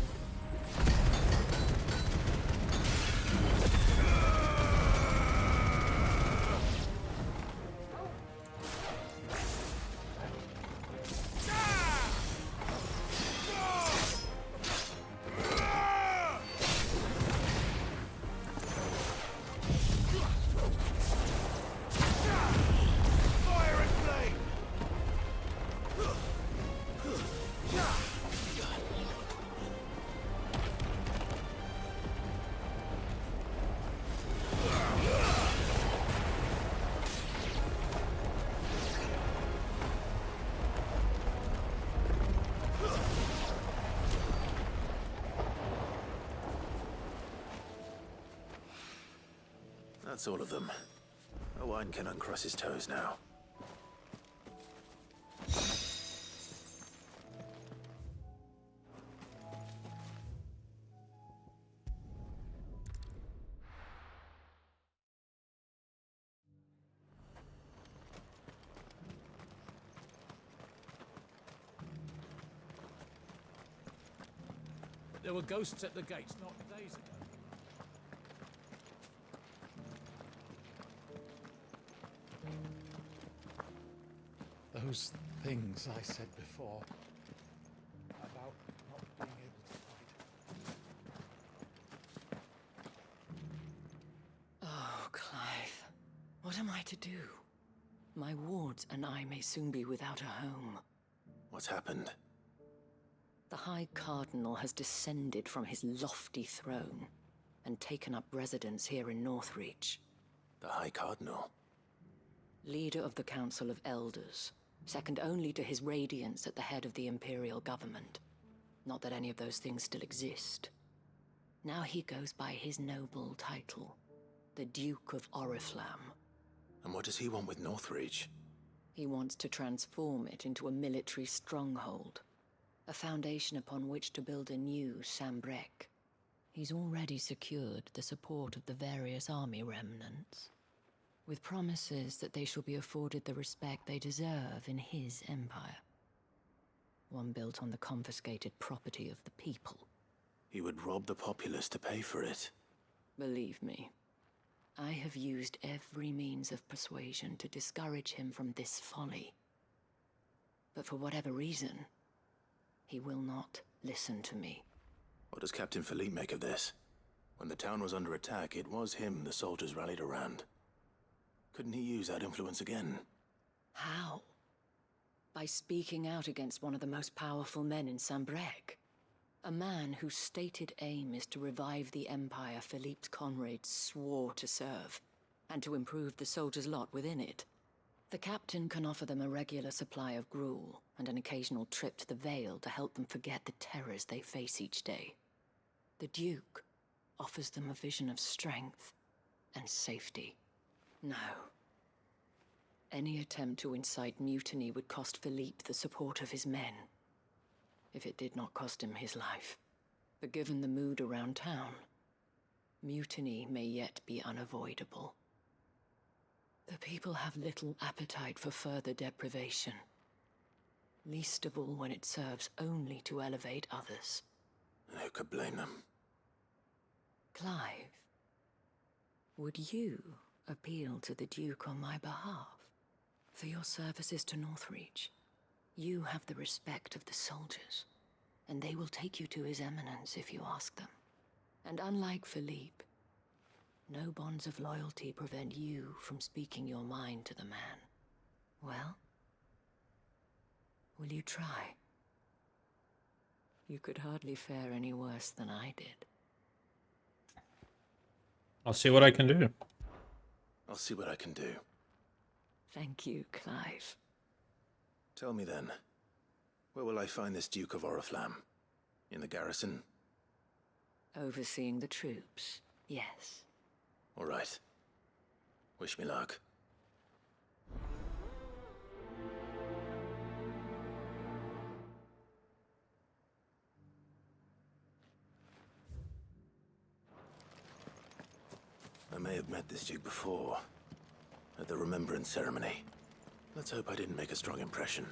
That's all of them. Owain can uncross his toes now. There were ghosts at the gates not days ago. Those things I said before about not being able to fight. Oh, Clive. What am I to do? My wards and I may soon be without a home. What's happened? The High Cardinal has descended from his lofty throne and taken up residence here in Northreach. The High Cardinal? Leader of the Council of Elders, second only to his Radiance at the head of the Imperial government. Not that any of those things still exist. Now he goes by his noble title, the Duke of Oriflamme. And what does he want with Northreach? He wants to transform it into a military stronghold, a foundation upon which to build a new Sambrec. He's already secured the support of the various army remnants, with promises that they shall be afforded the respect they deserve in his empire. One built on the confiscated property of the people. He would rob the populace to pay for it. Believe me, I have used every means of persuasion to discourage him from this folly. But for whatever reason, he will not listen to me. What does Captain Philippe make of this? When the town was under attack, it was him the soldiers rallied around. Couldn't he use that influence again? How? By speaking out against one of the most powerful men in Sambrec. A man whose stated aim is to revive the empire Philippe's comrades swore to serve, and to improve the soldiers' lot within it. The captain can offer them a regular supply of gruel, and an occasional trip to the Vale to help them forget the terrors they face each day. The Duke offers them a vision of strength and safety. No. Any attempt to incite mutiny would cost Philippe the support of his men, if it did not cost him his life. But given the mood around town, mutiny may yet be unavoidable. The people have little appetite for further deprivation, least of all when it serves only to elevate others. And who could blame them? Clive, would you appeal to the Duke on my behalf? For your services to Northreach, you have the respect of the soldiers, and they will take you to His Eminence if you ask them. And unlike Philippe, no bonds of loyalty prevent you from speaking your mind to the man. Well, will you try? You could hardly fare any worse than I did. I'll see what I can do. I'll see what I can do. Thank you, Clive. Tell me then, where will I find this Duke of Oriflamme? In the garrison? Overseeing the troops, yes. All right. Wish me luck. may have met this duke before, at the Remembrance Ceremony. Let's hope I didn't make a strong impression.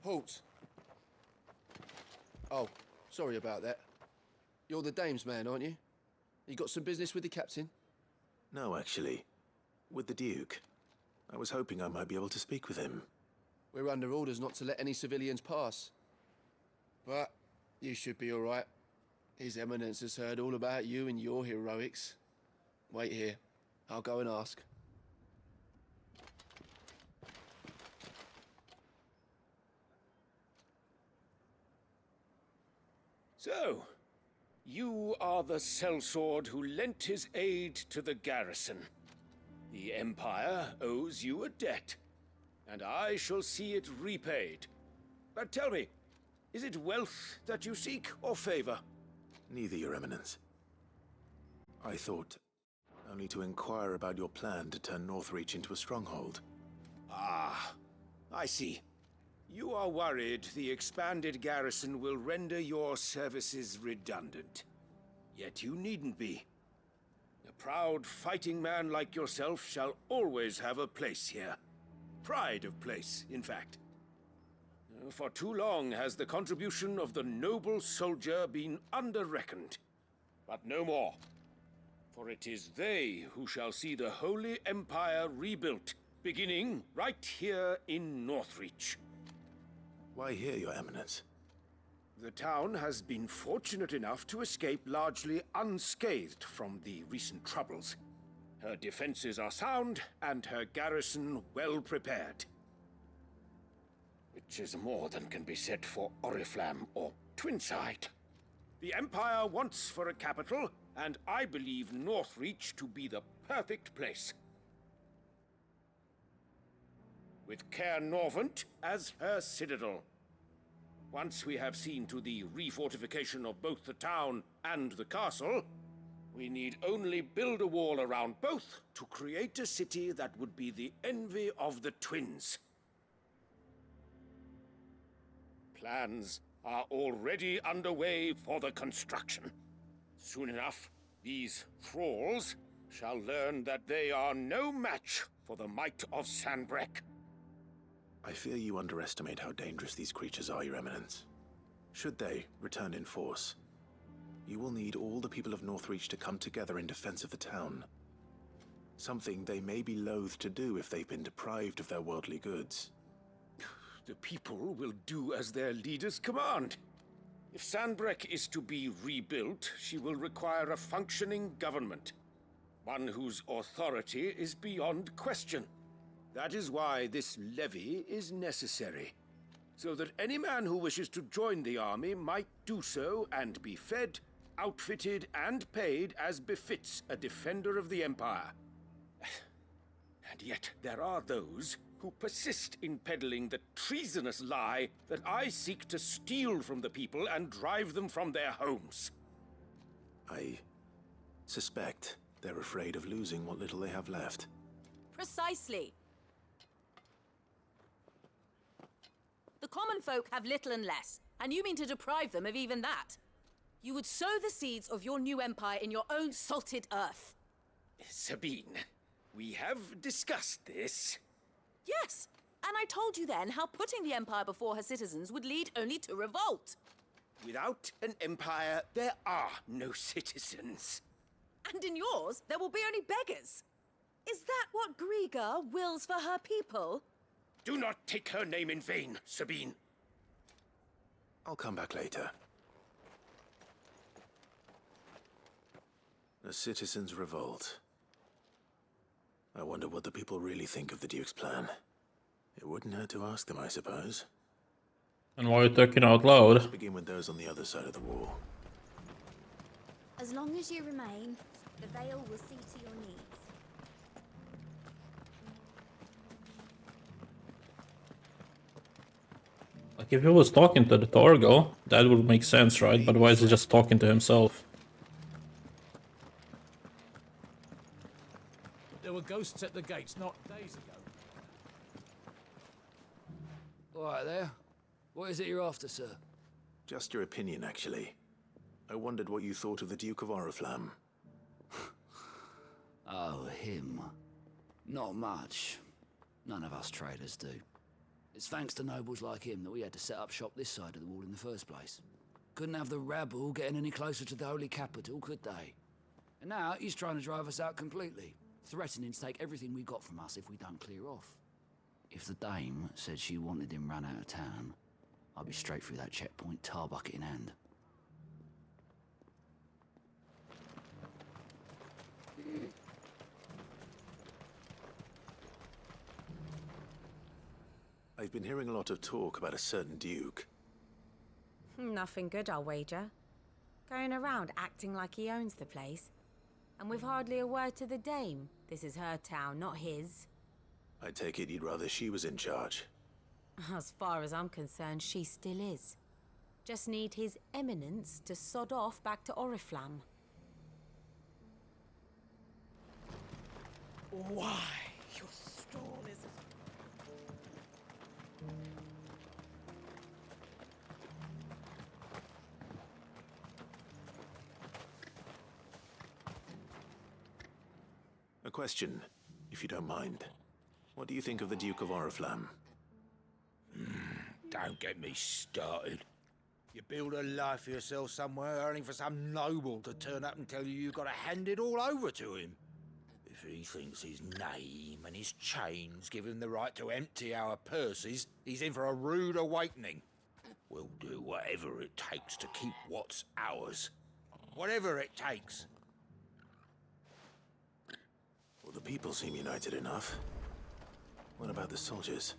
Halt! Oh, sorry about that. You're the dame's man, aren't you? You got some business with the captain? No, actually. With the duke. I was hoping I might be able to speak with him. We're under orders not to let any civilians pass. But you should be all right. His Eminence has heard all about you and your heroics. Wait here. I'll go and ask. So, you are the sellsword who lent his aid to the garrison. The Empire owes you a debt, and I shall see it repaid. But tell me, is it wealth that you seek, or favor? Neither, Your Eminence. I thought only to inquire about your plan to turn Northreach into a stronghold. Ah, I see. You are worried the expanded garrison will render your services redundant. Yet you needn't be. A proud fighting man like yourself shall always have a place here. Pride of place, in fact. For too long has the contribution of the noble soldier been under-reckoned. But no more. For it is they who shall see the Holy Empire rebuilt, beginning right here in Northreach. Why here, Your Eminence? The town has been fortunate enough to escape largely unscathed from the recent troubles. Her defenses are sound, and her garrison well prepared. Which is more than can be said for Oriflamme or Twinside. The Empire wants for a capital, and I believe Northreach to be the perfect place. With Caer Norvent as her citadel. Once we have seen to the refortification of both the town and the castle, we need only build a wall around both to create a city that would be the envy of the twins. Plans are already underway for the construction. Soon enough, these thralls shall learn that they are no match for the might of Sanbreque. I fear you underestimate how dangerous these creatures are, Your Eminence. Should they return in force, you will need all the people of Northreach to come together in defense of the town. Something they may be loath to do if they've been deprived of their worldly goods. The people will do as their leaders command. If Sanbreque is to be rebuilt, she will require a functioning government. One whose authority is beyond question. That is why this levy is necessary, so that any man who wishes to join the army might do so and be fed, outfitted, and paid as befits a defender of the Empire. And yet there are those who persist in peddling the treasonous lie that I seek to steal from the people and drive them from their homes. I suspect they're afraid of losing what little they have left. Precisely. The common folk have little and less, and you mean to deprive them of even that. You would sow the seeds of your new empire in your own salted earth. Sabine, we have discussed this. Yes, and I told you then how putting the empire before her citizens would lead only to revolt. Without an empire, there are no citizens. And in yours, there will be only beggars. Is that what 𝐒𝐤𝐿 wills for her people? Do not take her name in vain, Sabine. I'll come back later. A citizens' revolt. I wonder what the people really think of the Duke's plan. It wouldn't hurt to ask them, I suppose. And why are you talking out loud? Let's begin with those on the other side of the wall. As long as you remain, the Veil will see to your needs. Like, if he was talking to the Torgo, that would make sense, right? But why is he just talking to himself? there were ghosts at the gates not days ago. All right there. What is it you're after, sir? Just your opinion, actually. I wondered what you thought of the Duke of Oriflamme. Oh, him. Not much. None of us traders do. It's thanks to nobles like him that we had to set up shop this side of the wall in the first place. Couldn't have the rabble getting any closer to the holy capital, could they? And now he's trying to drive us out completely, threatening to take everything we got from us if we don't clear off. If the dame said she wanted him run out of town, I'd be straight through that checkpoint, tar bucket in hand. I've been hearing a lot of talk about a certain duke. Nothing good, I'll wager. Going around acting like he owns the place. And with hardly a word to the dame. This is her town, not his. I take it you'd rather she was in charge. As far as I'm concerned, she still is. Just need his eminence to sod off back to Oriflamme. Why? Your stall is... A question, if you don't mind. What do you think of the Duke of Oriflamme? Don't get me started. You build a life for yourself somewhere, earning for some noble to turn up and tell you you've got to hand it all over to him. If he thinks his name and his chains give him the right to empty our purses, he's in for a rude awakening. We'll do whatever it takes to keep what's ours. Whatever it takes. Well, the people seem united enough. What about the soldiers?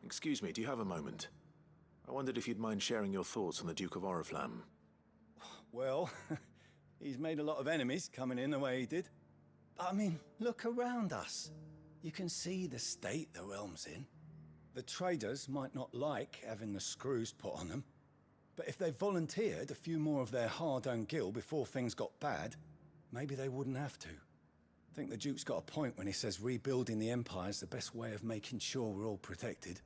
Excuse me, do you have a moment? I wondered if you'd mind sharing your thoughts on the Duke of Oriflamme. Well, he's made a lot of enemies coming in the way he did. I mean, look around us. You can see the state the realm's in. The traders might not like having the screws put on them, but if they volunteered a few more of their hard-earned gil before things got bad, maybe they wouldn't have to. I think the Duke's got a point when he says rebuilding the Empire's the best way of making sure we're all protected.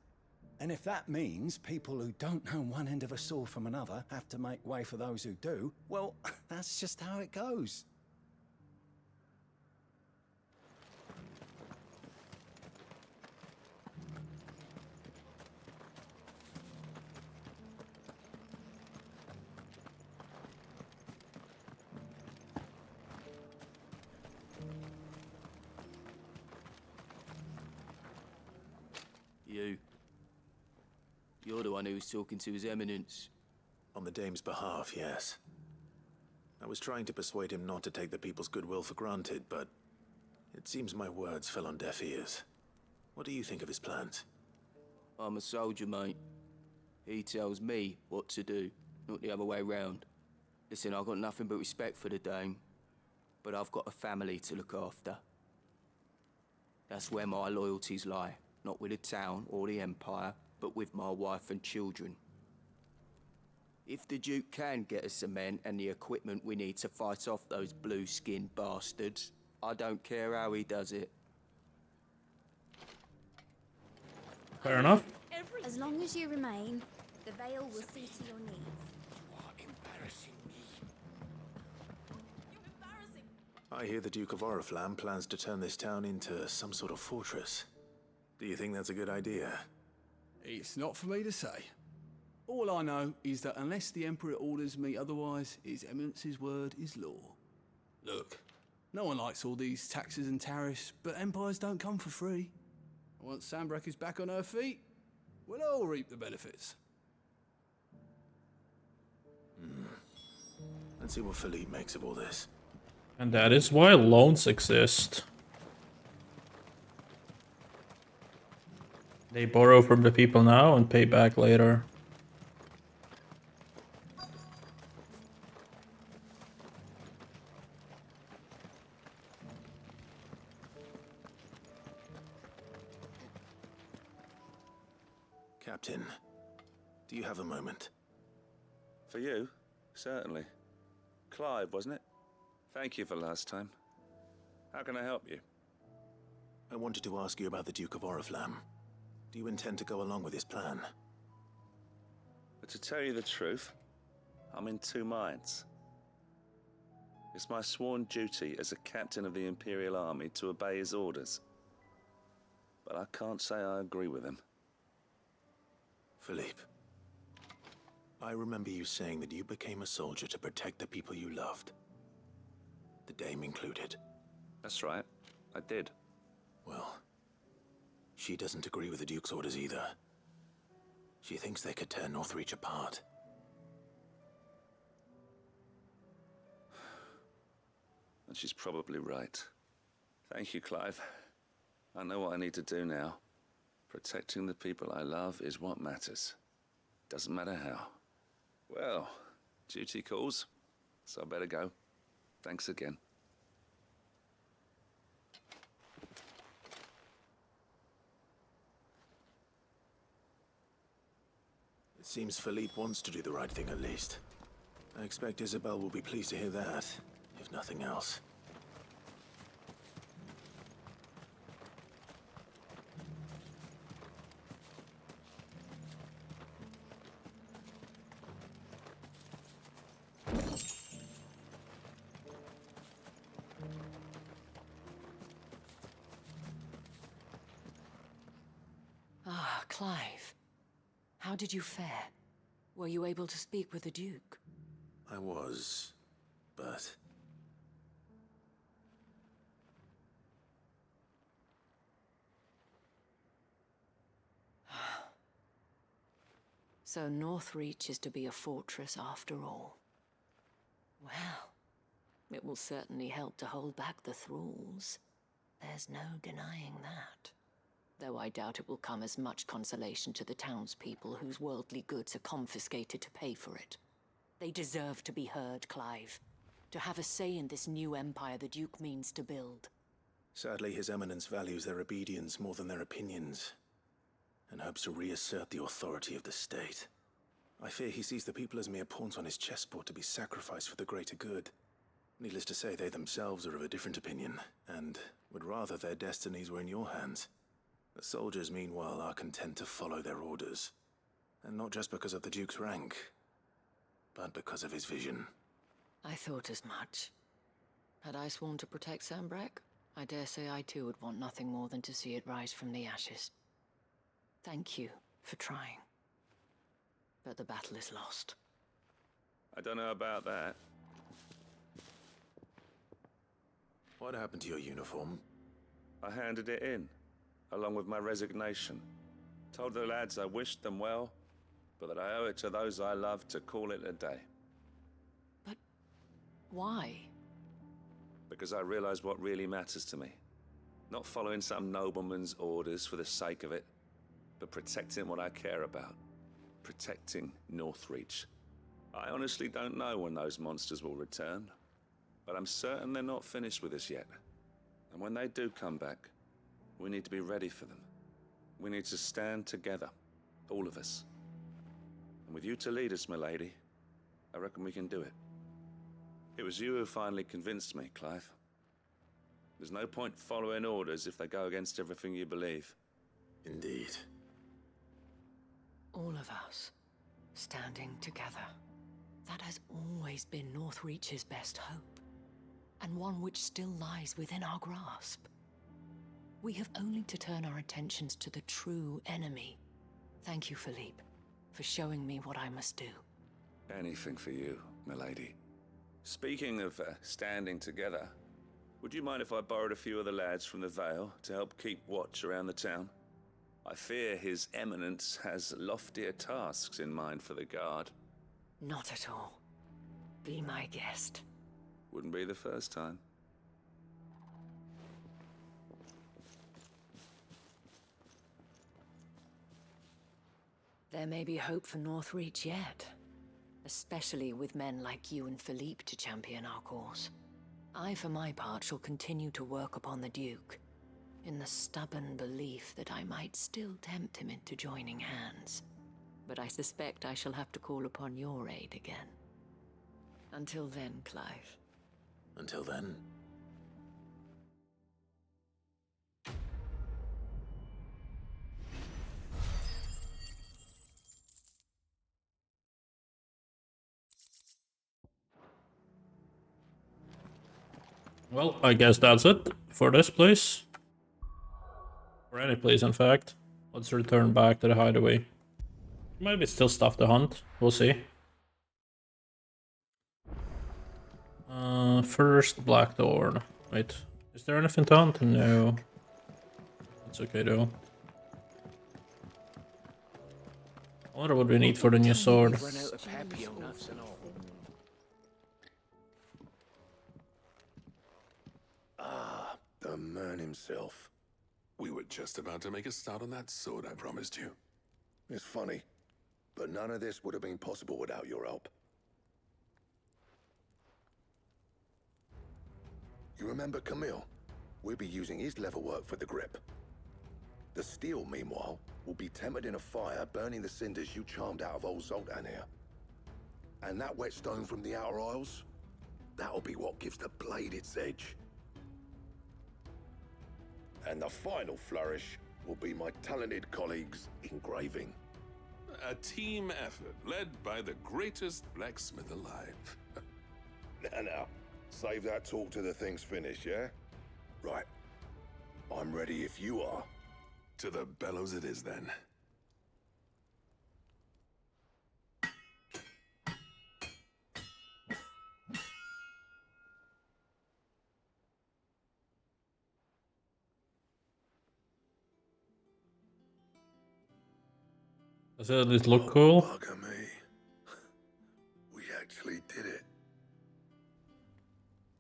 And if that means people who don't know one end of a sword from another have to make way for those who do, well, that's just how it goes. You're the one who was talking to His Eminence. On the Dame's behalf, yes. I was trying to persuade him not to take the people's goodwill for granted, but it seems my words fell on deaf ears. What do you think of his plans? I'm a soldier, mate. He tells me what to do, not the other way round. Listen, I've got nothing but respect for the Dame, but I've got a family to look after. That's where my loyalties lie, not with the town or the Empire, but with my wife and children. If the Duke can get us the men and the equipment we need to fight off those blue-skinned bastards, I don't care how he does it. Fair enough. As long as you remain, the Veil will see to your needs. I hear the Duke of Oriflamme plans to turn this town into some sort of fortress. Do you think that's a good idea? It's not for me to say. All I know is that unless the Emperor orders me otherwise, His Eminence's word is law. Look, no one likes all these taxes and tariffs, but empires don't come for free. Once Sanbreque is back on her feet, we'll all reap the benefits. Let's see what Philippe makes of all this. And that is why loans exist. They borrow from the people now and pay back later. Captain, do you have a moment? For you? Certainly. Clive, wasn't it? Thank you for last time. How can I help you? I wanted to ask you about the Duke of Oriflamme. Do you intend to go along with his plan? But to tell you the truth, I'm in two minds. It's my sworn duty as a captain of the Imperial Army to obey his orders. But I can't say I agree with him. Philippe, I remember you saying that you became a soldier to protect the people you loved. The Dame included. That's right, I did. Well, she doesn't agree with the Duke's orders either. She thinks they could tear Northreach apart. And she's probably right. Thank you, Clive. I know what I need to do now. Protecting the people I love is what matters. Doesn't matter how. Well, duty calls, so I better go. Thanks again. It seems Philippe wants to do the right thing at least. I expect Isabel will be pleased to hear that, if nothing else. Ah, Clive. How did you fare? Were you able to speak with the Duke? I was, but... So Northreach is to be a fortress after all. Well, it will certainly help to hold back the thralls. There's no denying that. Though I doubt it will come as much consolation to the townspeople whose worldly goods are confiscated to pay for it. They deserve to be heard, Clive. To have a say in this new empire the Duke means to build. Sadly, His Eminence values their obedience more than their opinions, and hopes to reassert the authority of the state. I fear he sees the people as mere pawns on his chessboard to be sacrificed for the greater good. Needless to say, they themselves are of a different opinion, and would rather their destinies were in your hands. The soldiers, meanwhile, are content to follow their orders. And not just because of the Duke's rank, but because of his vision. I thought as much. Had I sworn to protect Sanbreque, I dare say I too would want nothing more than to see it rise from the ashes. Thank you for trying. But the battle is lost. I don't know about that. What happened to your uniform? I handed it in, along with my resignation. Told the lads I wished them well, but that I owe it to those I love to call it a day. But why? Because I realized what really matters to me. Not following some nobleman's orders for the sake of it, but protecting what I care about. Protecting Northreach. I honestly don't know when those monsters will return, but I'm certain they're not finished with us yet. And when they do come back, we need to be ready for them. We need to stand together, all of us. And with you to lead us, milady, I reckon we can do it. It was you who finally convinced me, Clive. There's no point following orders if they go against everything you believe. Indeed. All of us, standing together. That has always been Northreach's best hope, and one which still lies within our grasp. We have only to turn our attentions to the true enemy. Thank you, Philippe, for showing me what I must do. Anything for you, milady. Speaking of standing together, would you mind if I borrowed a few of the lads from the Vale to help keep watch around the town? I fear His Eminence has loftier tasks in mind for the guard. Not at all. Be my guest. Wouldn't be the first time. There may be hope for Northreach yet, especially with men like you and Philippe to champion our cause. I, for my part, shall continue to work upon the Duke, in the stubborn belief that I might still tempt him into joining hands. But I suspect I shall have to call upon your aid again. Until then, Clive. Until then. Well, I guess that's it for this place. For any place, in fact. Let's return back to the hideaway. Maybe still stuff to hunt. We'll see. First Blackthorn. Wait, is there anything to hunt? No. It's okay though. I wonder what we need for the new sword. Run out of papio nuts and all. Ah, the man himself. We were just about to make a start on that sword I promised you. It's funny, but none of this would have been possible without your help. You remember Camille? We'll be using his level work for the grip. The steel, meanwhile, will be tempered in a fire, burning the cinders you charmed out of old Zoltan here. And that whetstone from the Outer Isles, that'll be what gives the blade its edge. And the final flourish will be my talented colleagues' engraving. A team effort led by the greatest blacksmith alive. Now, save that talk till the thing's finished, yeah? Right. I'm ready if you are. To the bellows it is then. Does it at least look cool? Bugger me. We actually did it.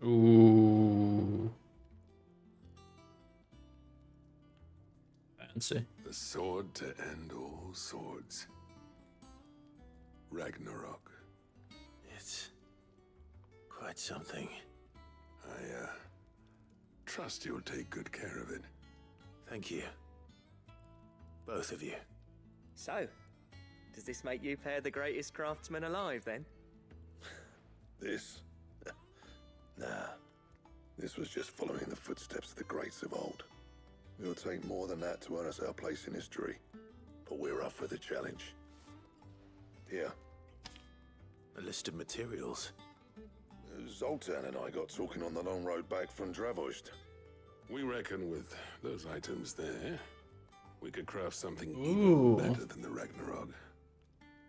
Ooh. Fancy. The sword to end all swords. Ragnarok. It's quite something. I trust you'll take good care of it. Thank you. Both of you. So, does this make you pair the greatest craftsman alive, then? This? Nah. This was just following the footsteps of the greats of old. It'll take more than that to earn us our place in history. But we're up for the challenge. Here. A list of materials. Zoltan and I got talking on the long road back from Dravost. We reckon with those items there, we could craft something Ooh. even better than the Ragnarok.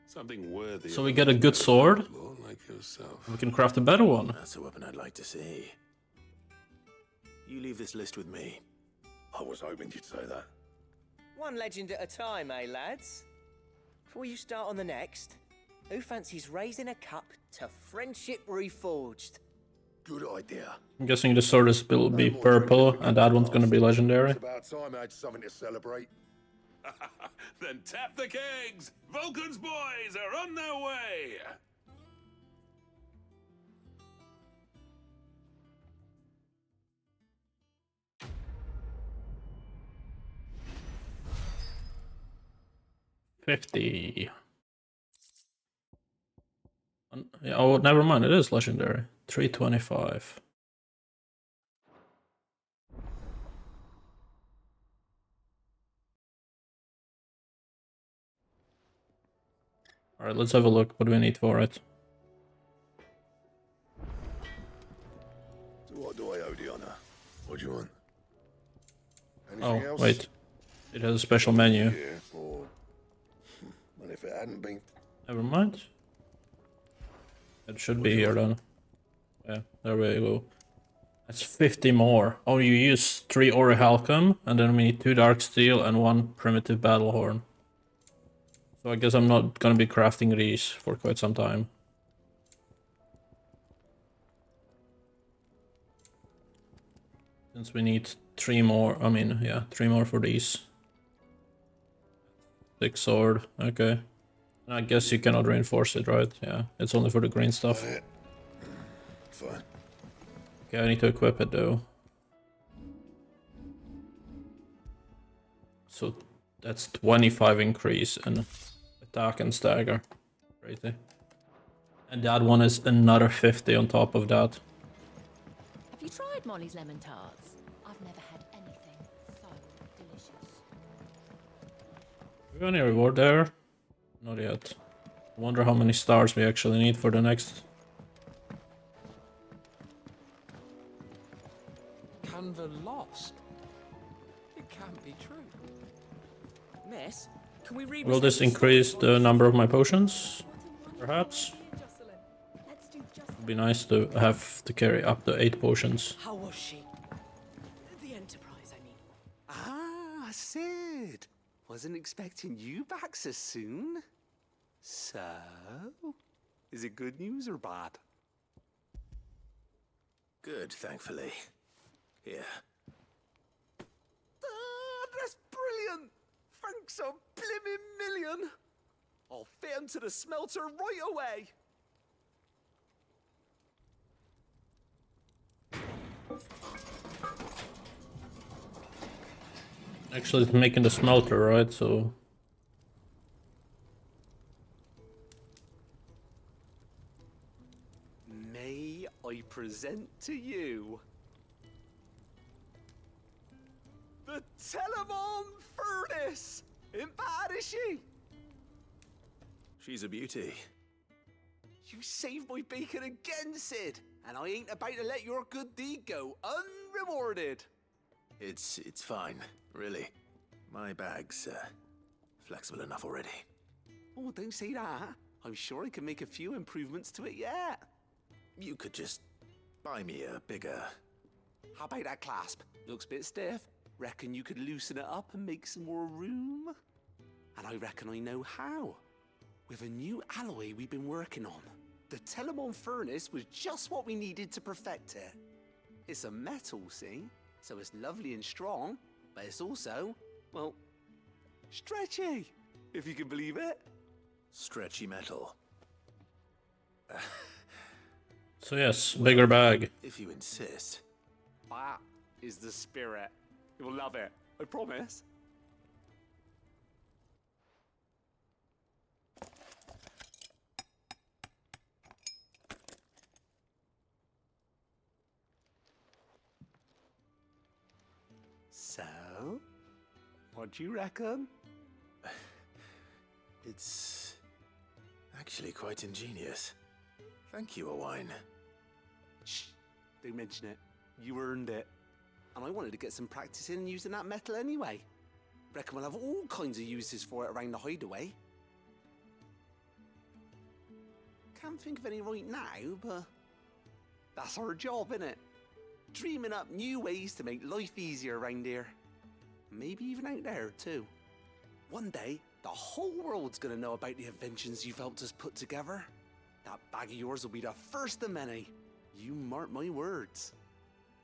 Something worthy. So we get a good sword? Like yourself. We can craft a better one. That's a weapon I'd like to see. You leave this list with me. I was hoping you'd say that. One legend at a time, eh, lads? Before you start on the next, who fancies raising a cup to friendship reforged? Good idea. I'm guessing the sword will be purple and that one's gonna be legendary. It's about time I had something to celebrate. Then tap the kegs! Vulcan's boys are on their way! $50. Yeah, oh, never mind. It is legendary. $325. All right, let's have a look. What do we need for it? So what do I owe the honor? What do you want? Anything Oh, else? wait. It has a special menu. Yeah, or... And if it hadn't been... Never mind. It should be here then. Yeah, there we go. That's 50 more. Oh, you use 3 orichalcum, and then we need 2 dark steel and 1 primitive battle horn. So I guess I'm not gonna be crafting these for quite some time. Since we need 3 more, I mean, yeah, 3 more for these. 6 sword, okay. I guess you cannot reinforce it, right? Yeah, it's only for the green stuff. Fine. Okay, I need to equip it though. So that's 25 increase in attack and stagger. Crazy. And that one is another 50 on top of that. Have you tried Molly's lemon tarts? I've never had anything so delicious. Do we have any reward there? Not yet. I wonder how many stars we actually need for the next. Canva lost. It can't be true. Miss, can we read? Will this increase the number of my potions? Perhaps? It'd be nice to have to carry up to 8 potions. How was she? The Enterprise, I mean. Ah, Sid. Wasn't expecting you back so soon. So, is it good news or bad? Good, thankfully. Here. Ah, that's brilliant! Thanks a blimmin' million! I'll fit 'em to the smelter right away! Actually, it's making the smelter, right? So. May I present to you the Telemon Furnace! Ain't bad, is she? She's a beauty. You saved my bacon again, Sid, and I ain't about to let your good deed go unrewarded. It's fine, really. My bag's flexible enough already. Oh, don't say that. I'm sure I can make a few improvements to it yet. You could just buy me a bigger... How about that clasp? Looks a bit stiff. Reckon you could loosen it up and make some more room? And I reckon I know how. With a new alloy we've been working on. The Telemon Furnace was just what we needed to perfect it. It's a metal, see? So it's lovely and strong, but it's also, well, stretchy, if you can believe it. Stretchy metal. So yes, bigger bag. If you insist. That is the spirit. You'll love it, I promise. So, what do you reckon? It's actually quite ingenious. Thank you, 𝐒𝐲𝐼𝐼. Shh, don't mention it. You earned it. And I wanted to get some practice in using that metal anyway. Reckon we'll have all kinds of uses for it around the hideaway. Can't think of any right now, but that's our job, innit? Dreaming up new ways to make life easier around here. Maybe even out there, too. One day, the whole world's gonna know about the inventions you've helped us put together. That bag of yours will be the first of many. You mark my words.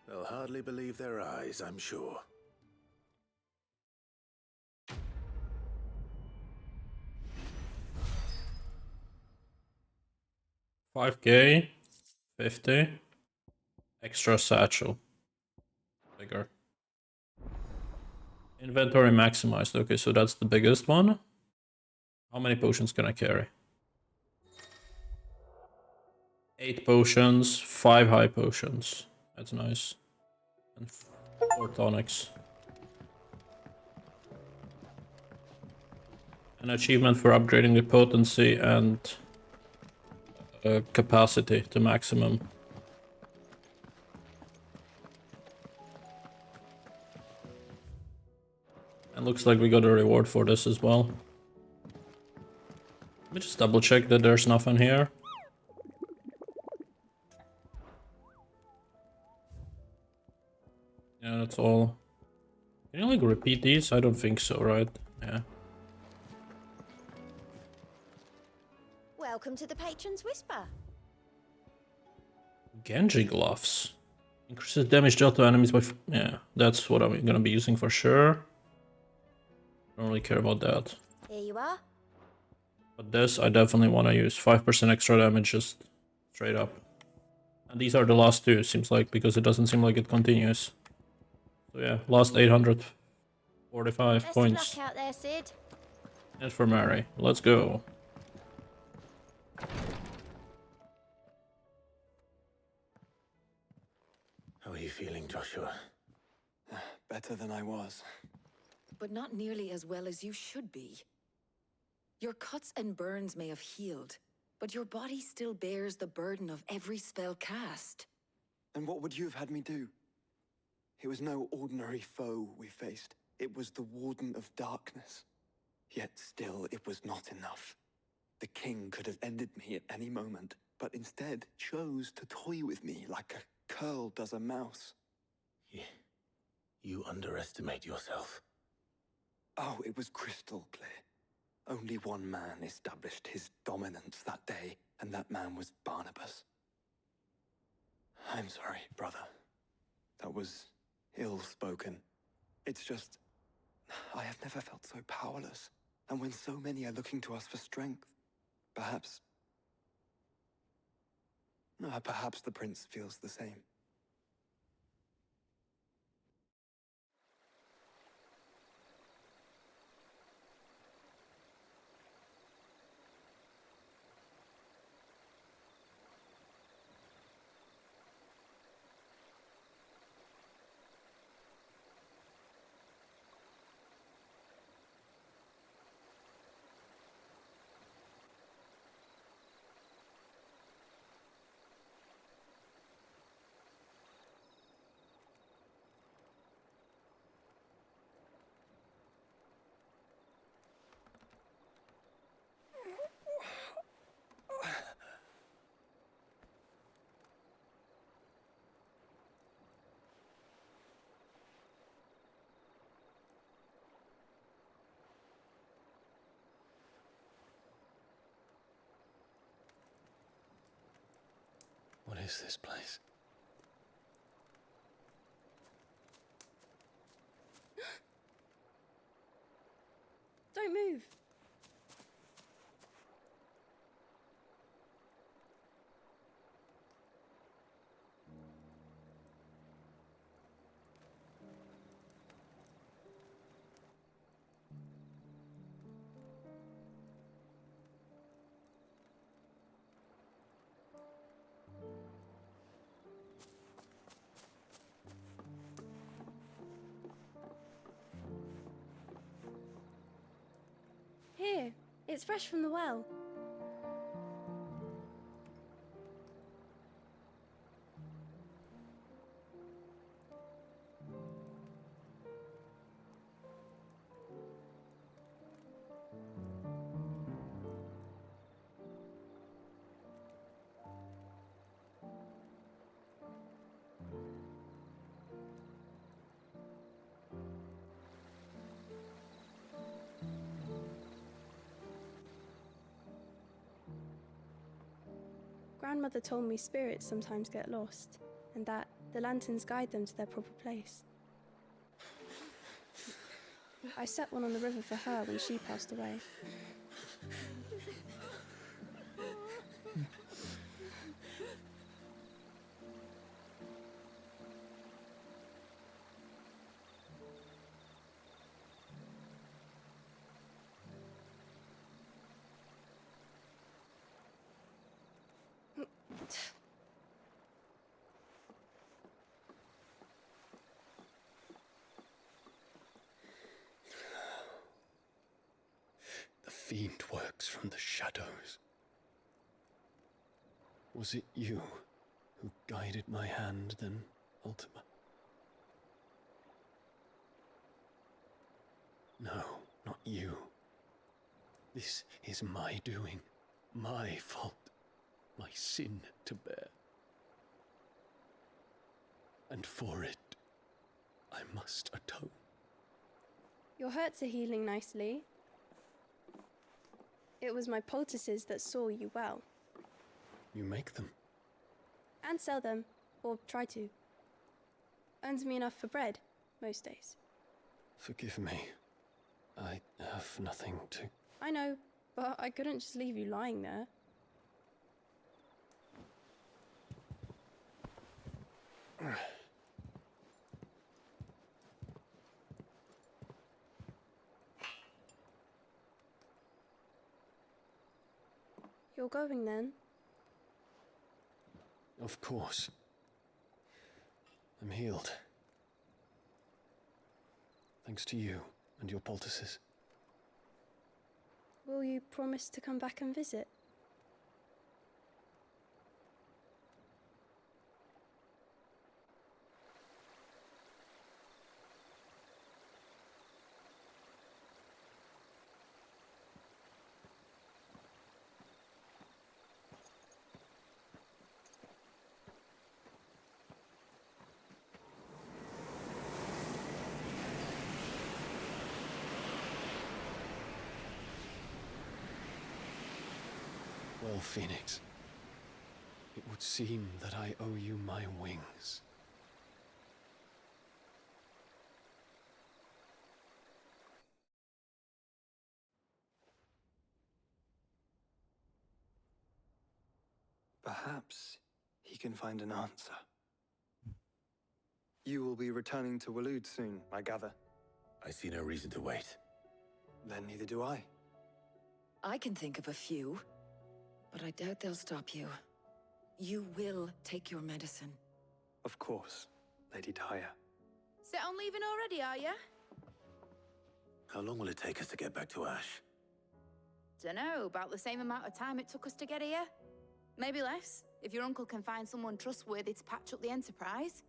They'll hardly believe their eyes, I'm sure. $5K, 50, extra satchel, bigger. Inventory maximized. Okay, so that's the biggest one. How many potions can I carry? 8 potions, 5 high potions. That's nice. And 4 tonics. An achievement for upgrading the potency and capacity to maximum. And looks like we got a reward for this as well. Let me just double check that there's nothing here. Yeah, that's all. Can you like repeat these? I don't think so, right? Yeah. Welcome to the Patron's Whisper. Genji gloves. Increases damage dealt to enemies by... yeah, that's what I'm gonna be using for sure. Don't really care about that. Here you are. But this I definitely want to use. 5% extra damage just straight up. And these are the last two, seems like, because it doesn't seem like it continues. So yeah, last 845 Best points. of luck out there, Sid. And for Mary. Let's go. How are you feeling, Joshua? Better than I was. But not nearly as well as you should be. Your cuts and burns may have healed, but your body still bears the burden of every spell cast. And what would you have had me do? It was no ordinary foe we faced. It was the Warden of Darkness. Yet still, it was not enough. The king could have ended me at any moment, but instead chose to toy with me like a curl does a mouse. You underestimate yourself. Oh, it was crystal clear. Only one man established his dominance that day, and that man was Barnabas. I'm sorry, brother. That was ill-spoken. It's just, I have never felt so powerless. And when so many are looking to us for strength, perhaps the prince feels the same. What is this place? Don't move. Here, it's fresh from the well. Grandmother told me spirits sometimes get lost, and that the lanterns guide them to their proper place. I set one on the river for her when she passed away. The fiend works from the shadows. Was it you who guided my hand then, Ultima? No, not you. This is my doing, my fault, my sin to bear. And for it, I must atone. Your hurts are healing nicely. It was my poultices that saw you well. You make them? And sell them, or try to. Earns me enough for bread, most days. Forgive me. I have nothing to... I know, but I couldn't just leave you lying there. You're going then? Of course. I'm healed. Thanks to you and your poultices. Will you promise to come back and visit? Well, Phoenix, it would seem that I owe you my wings. Perhaps he can find an answer. You will be returning to Waloed soon, I gather. I see no reason to wait. Then neither do I. I can think of a few, but I doubt they'll stop you. You will take your medicine. Of course, Lady Daya. Set on leaving already, are ya? How long will it take us to get back to Ash? Dunno, about the same amount of time it took us to get here. Maybe less, if your uncle can find someone trustworthy to patch up the Enterprise.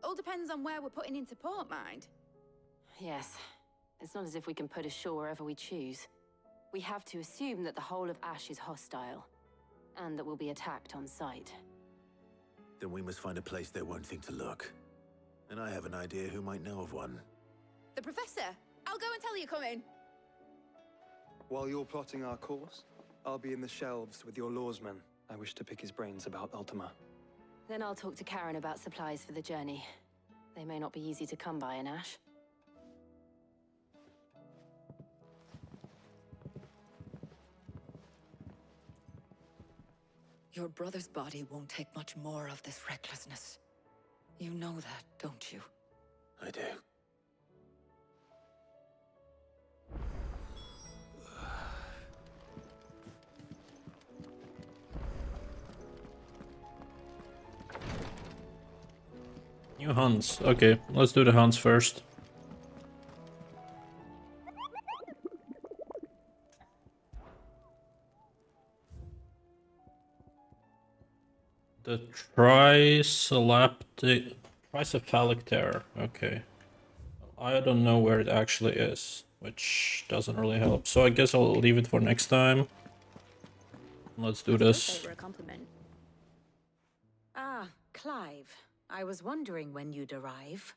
All depends on where we're putting into port, mind. Yes. It's not as if we can put ashore wherever we choose. We have to assume that the whole of Ash is hostile, and that we'll be attacked on sight. Then we must find a place they won't think to look. And I have an idea who might know of one. The Professor! I'll go and tell you come in. While you're plotting our course, I'll be in the shelves with your lawsman. I wish to pick his brains about Ultima. Then I'll talk to Karen about supplies for the journey. They may not be easy to come by in Ash. Your brother's body won't take much more of this recklessness. You know that, don't you? I do. New hunts. Okay, let's do the hunts first. The tricephalic tear. Okay. I don't know where it actually is, which doesn't really help. So I guess I'll leave it for next time. Let's do this. Ah, Clive. I was wondering when you'd arrive.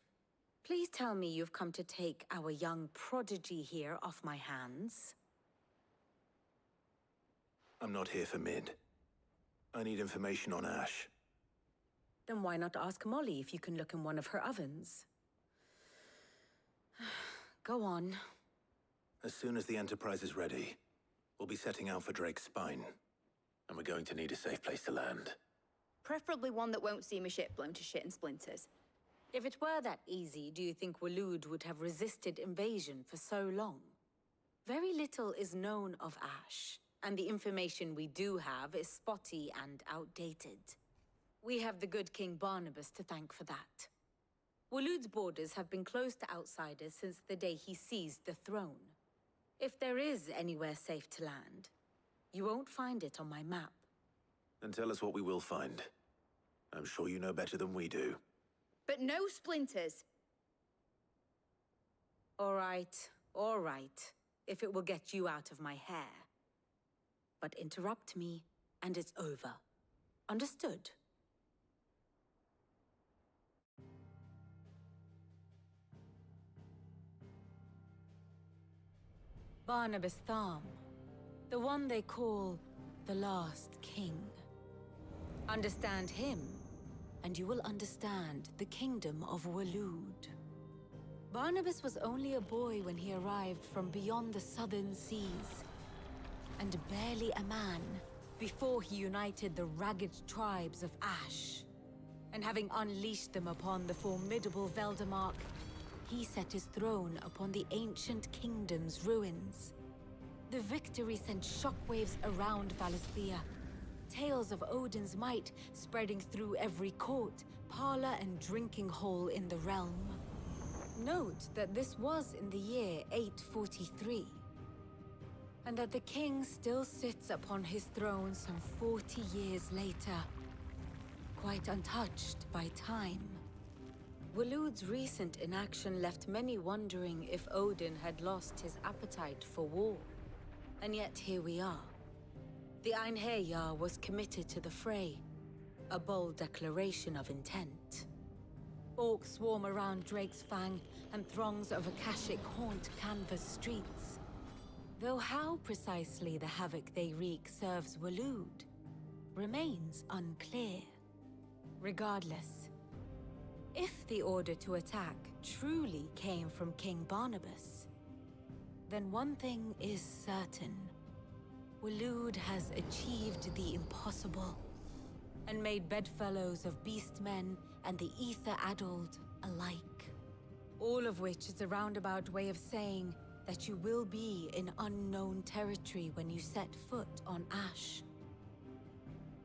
Please tell me you've come to take our young prodigy here off my hands. I'm not here for Mid. I need information on Ash. Then why not ask Molly if you can look in one of her ovens? Go on. As soon as the Enterprise is ready, we'll be setting out for Drake's Spine. And we're going to need a safe place to land. Preferably one that won't see my ship blown to shit and splinters. If it were that easy, do you think Waloed would have resisted invasion for so long? Very little is known of Ash, and the information we do have is spotty and outdated. We have the good King Barnabas to thank for that. Waloed's borders have been closed to outsiders since the day he seized the throne. If there is anywhere safe to land, you won't find it on my map. Then tell us what we will find. I'm sure you know better than we do. But no splinters. All right, if it will get you out of my hair. But interrupt me, and it's over. Understood? Barnabas Tharm, the one they call the Last King. Understand him, and you will understand the kingdom of Waloed. Barnabas was only a boy when he arrived from beyond the southern seas. and barely a man, before he united the ragged tribes of Ash. And having unleashed them upon the formidable Veldemark, he set his throne upon the ancient kingdom's ruins. The victory sent shockwaves around Valisthea, tales of Odin's might spreading through every court, parlor, and drinking hole in the realm. Note that this was in the year 843, and that the king still sits upon his throne some 40 years later, quite untouched by time. Waloed's recent inaction left many wondering if Odin had lost his appetite for war. And yet here we are. The 𝐒𝐸𝐤𝐬 was committed to the fray, a bold declaration of intent. Orcs swarm around Drake's Fang, and throngs of Akashic haunt Canva's streets. Though how precisely the havoc they wreak serves Waloed remains unclear. Regardless, if the order to attack truly came from King Barnabas, then one thing is certain. Waloed has achieved the impossible, and made bedfellows of beastmen and the ether-addled alike. All of which is a roundabout way of saying that you will be in unknown territory when you set foot on Ash.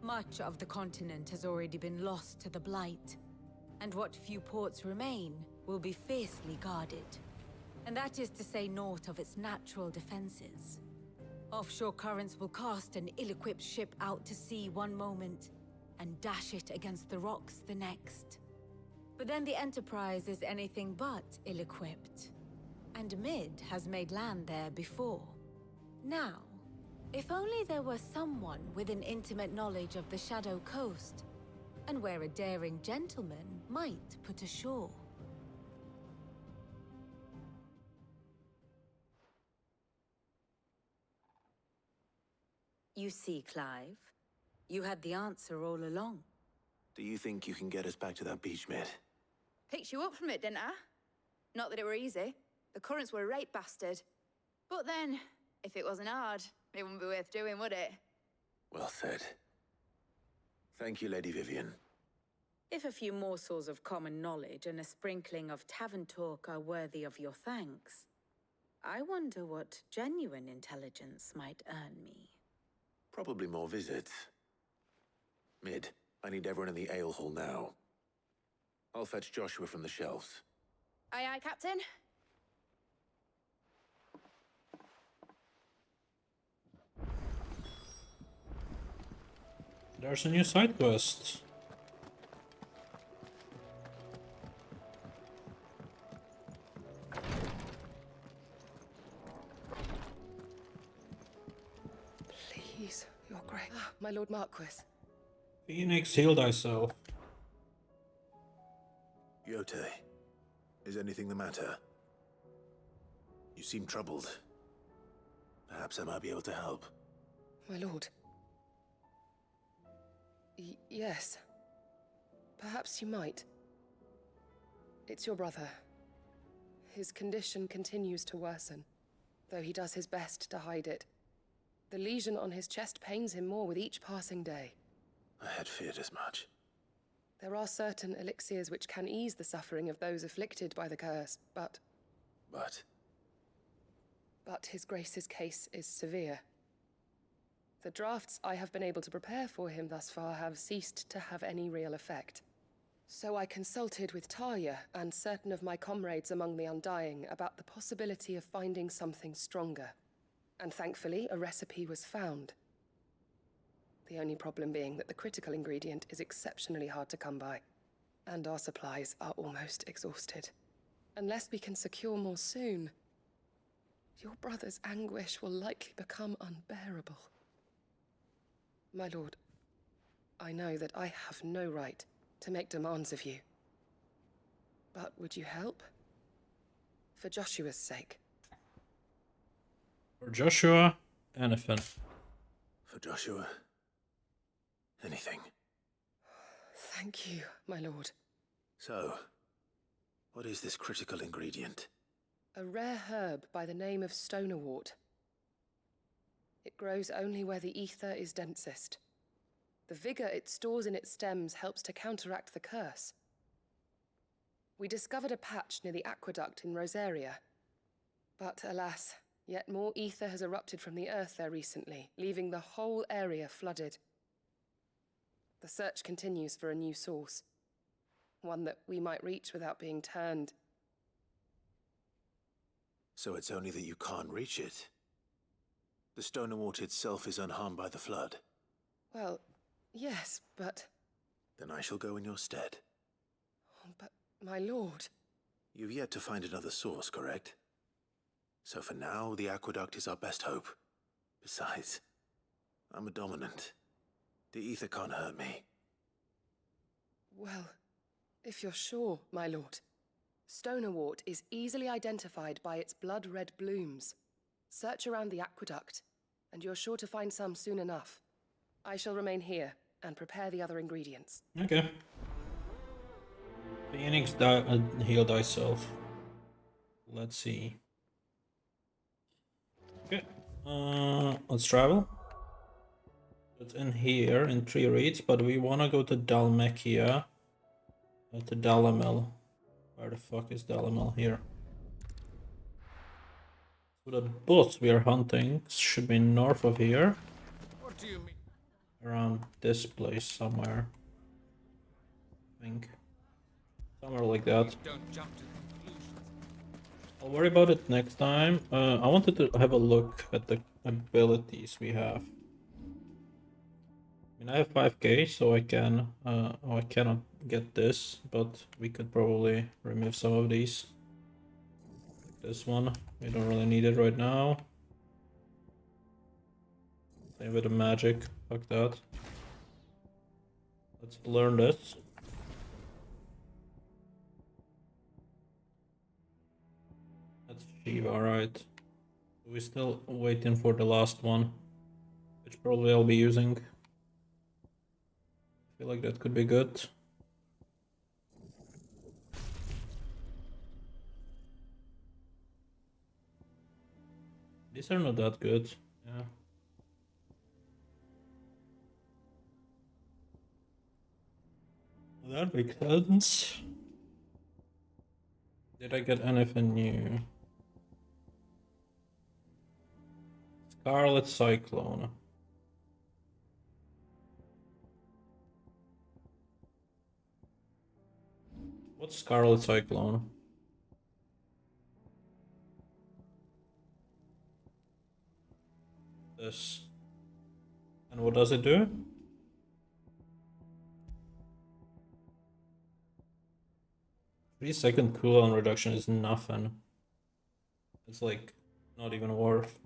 Much of the continent has already been lost to the Blight, and what few ports remain will be fiercely guarded. And that is to say naught of its natural defenses. Offshore currents will cast an ill-equipped ship out to sea one moment, and dash it against the rocks the next. But then the Enterprise is anything but ill-equipped, and Mid has made land there before. Now, if only there were someone with an intimate knowledge of the Shadow Coast, and where a daring gentleman might put ashore. You see, Clive, you had the answer all along. Do you think you can get us back to that beach, Mid? Picked you up from it, didn't I? Not that it were easy. The currents were a right bastard. But then, if it wasn't hard, it wouldn't be worth doing, would it? Well said. Thank you, Lady Vivian. If a few morsels of common knowledge and a sprinkling of tavern talk are worthy of your thanks, I wonder what genuine intelligence might earn me. Probably more visits. Mid, I need everyone in the ale hall now. I'll fetch Joshua from the shelves. Aye, aye, Captain. There's a new side quest. Please, your grace. My Lord Marquis. Phoenix, heal thyself. 𝐒𝐞𝐜𝐬, is anything the matter? You seem troubled. Perhaps I might be able to help. My lord. Yes. Perhaps you might. It's your brother. His condition continues to worsen, though he does his best to hide it. The lesion on his chest pains him more with each passing day. I had feared as much. There are certain elixirs which can ease the suffering of those afflicted by the curse, but... But His Grace's case is severe. The drafts I have been able to prepare for him thus far have ceased to have any real effect. So I consulted with Talia and certain of my comrades among the Undying about the possibility of finding something stronger. And thankfully, a recipe was found. The only problem being that the critical ingredient is exceptionally hard to come by, and our supplies are almost exhausted. Unless we can secure more soon, your brother's anguish will likely become unbearable. My lord, I know that I have no right to make demands of you. But would you help? For Joshua's sake. For Joshua, anything. For Joshua, anything. Thank you, my lord. So, what is this critical ingredient? A rare herb by the name of stonerwort. It grows only where the ether is densest. The vigor it stores in its stems helps to counteract the curse. We discovered a patch near the aqueduct in Rosaria. But alas, yet more ether has erupted from the earth there recently, leaving the whole area flooded. The search continues for a new source. One that we might reach without being turned. So it's only that you can't reach it. The stone and water itself is unharmed by the flood. Well, yes, but... Then I shall go in your stead. But, my lord... You've yet to find another source, correct? So for now, the aqueduct is our best hope. Besides, I'm a dominant. The ether can't hurt me. Well, if you're sure, my lord. Stonewort is easily identified by its blood-red blooms. Search around the aqueduct, and you're sure to find some soon enough. I shall remain here and prepare the other ingredients. Okay. Phoenix, heal thyself. Let's see. Okay. Let's travel. It's in here in 3 reads, but we wanna go to Dalmekia. To Dalamel. Where the fuck is Dalamel? Here. So the boss we are hunting should be north of here. What do you mean? Around this place somewhere. I think. Somewhere like that. Don't jump to conclusions. I'll worry about it next time. I wanted to have a look at the abilities we have. I mean, I have 5k, so I can. Oh, I cannot get this, but we could probably remove some of these. Like this one, we don't really need it right now. Same with the magic. Fuck that. Let's learn this. That's Shiva, alright. We're still waiting for the last one, which probably I'll be using. I feel like that could be good. These are not that good. Yeah. That makes sense. Did I get anything new? Scarlet Cyclone. What's Scarlet Cyclone? This. And what does it do? 3-second cooldown reduction is nothing. It's like not even worth.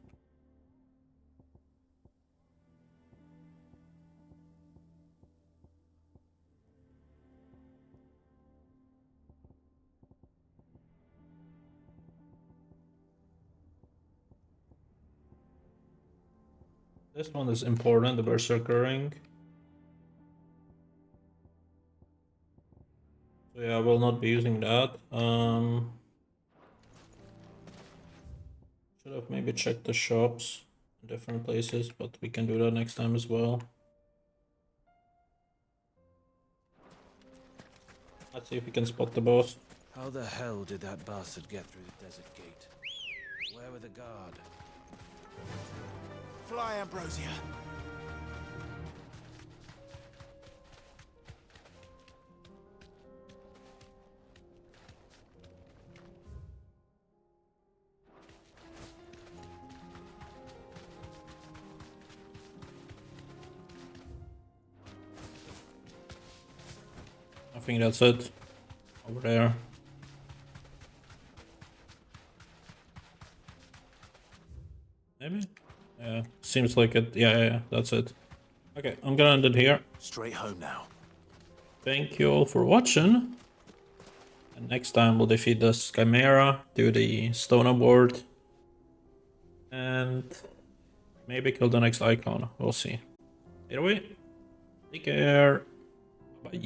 This one is important, the Berserker Ring. So yeah, I will not be using that. Should have maybe checked the shops in different places, but we can do that next time as well. Let's see if we can spot the boss. How the hell did that bastard get through the desert gate? Where were the guard? Fly, Ambrosia! I think that's it. Over there. Maybe? Yeah, seems like it. Yeah, that's it. Okay, I'm gonna end it here. Straight home now. Thank you all for watching. And next time we'll defeat the Chimera, do the Stone Award, and maybe kill the next icon. We'll see. Either way, take care. Bye.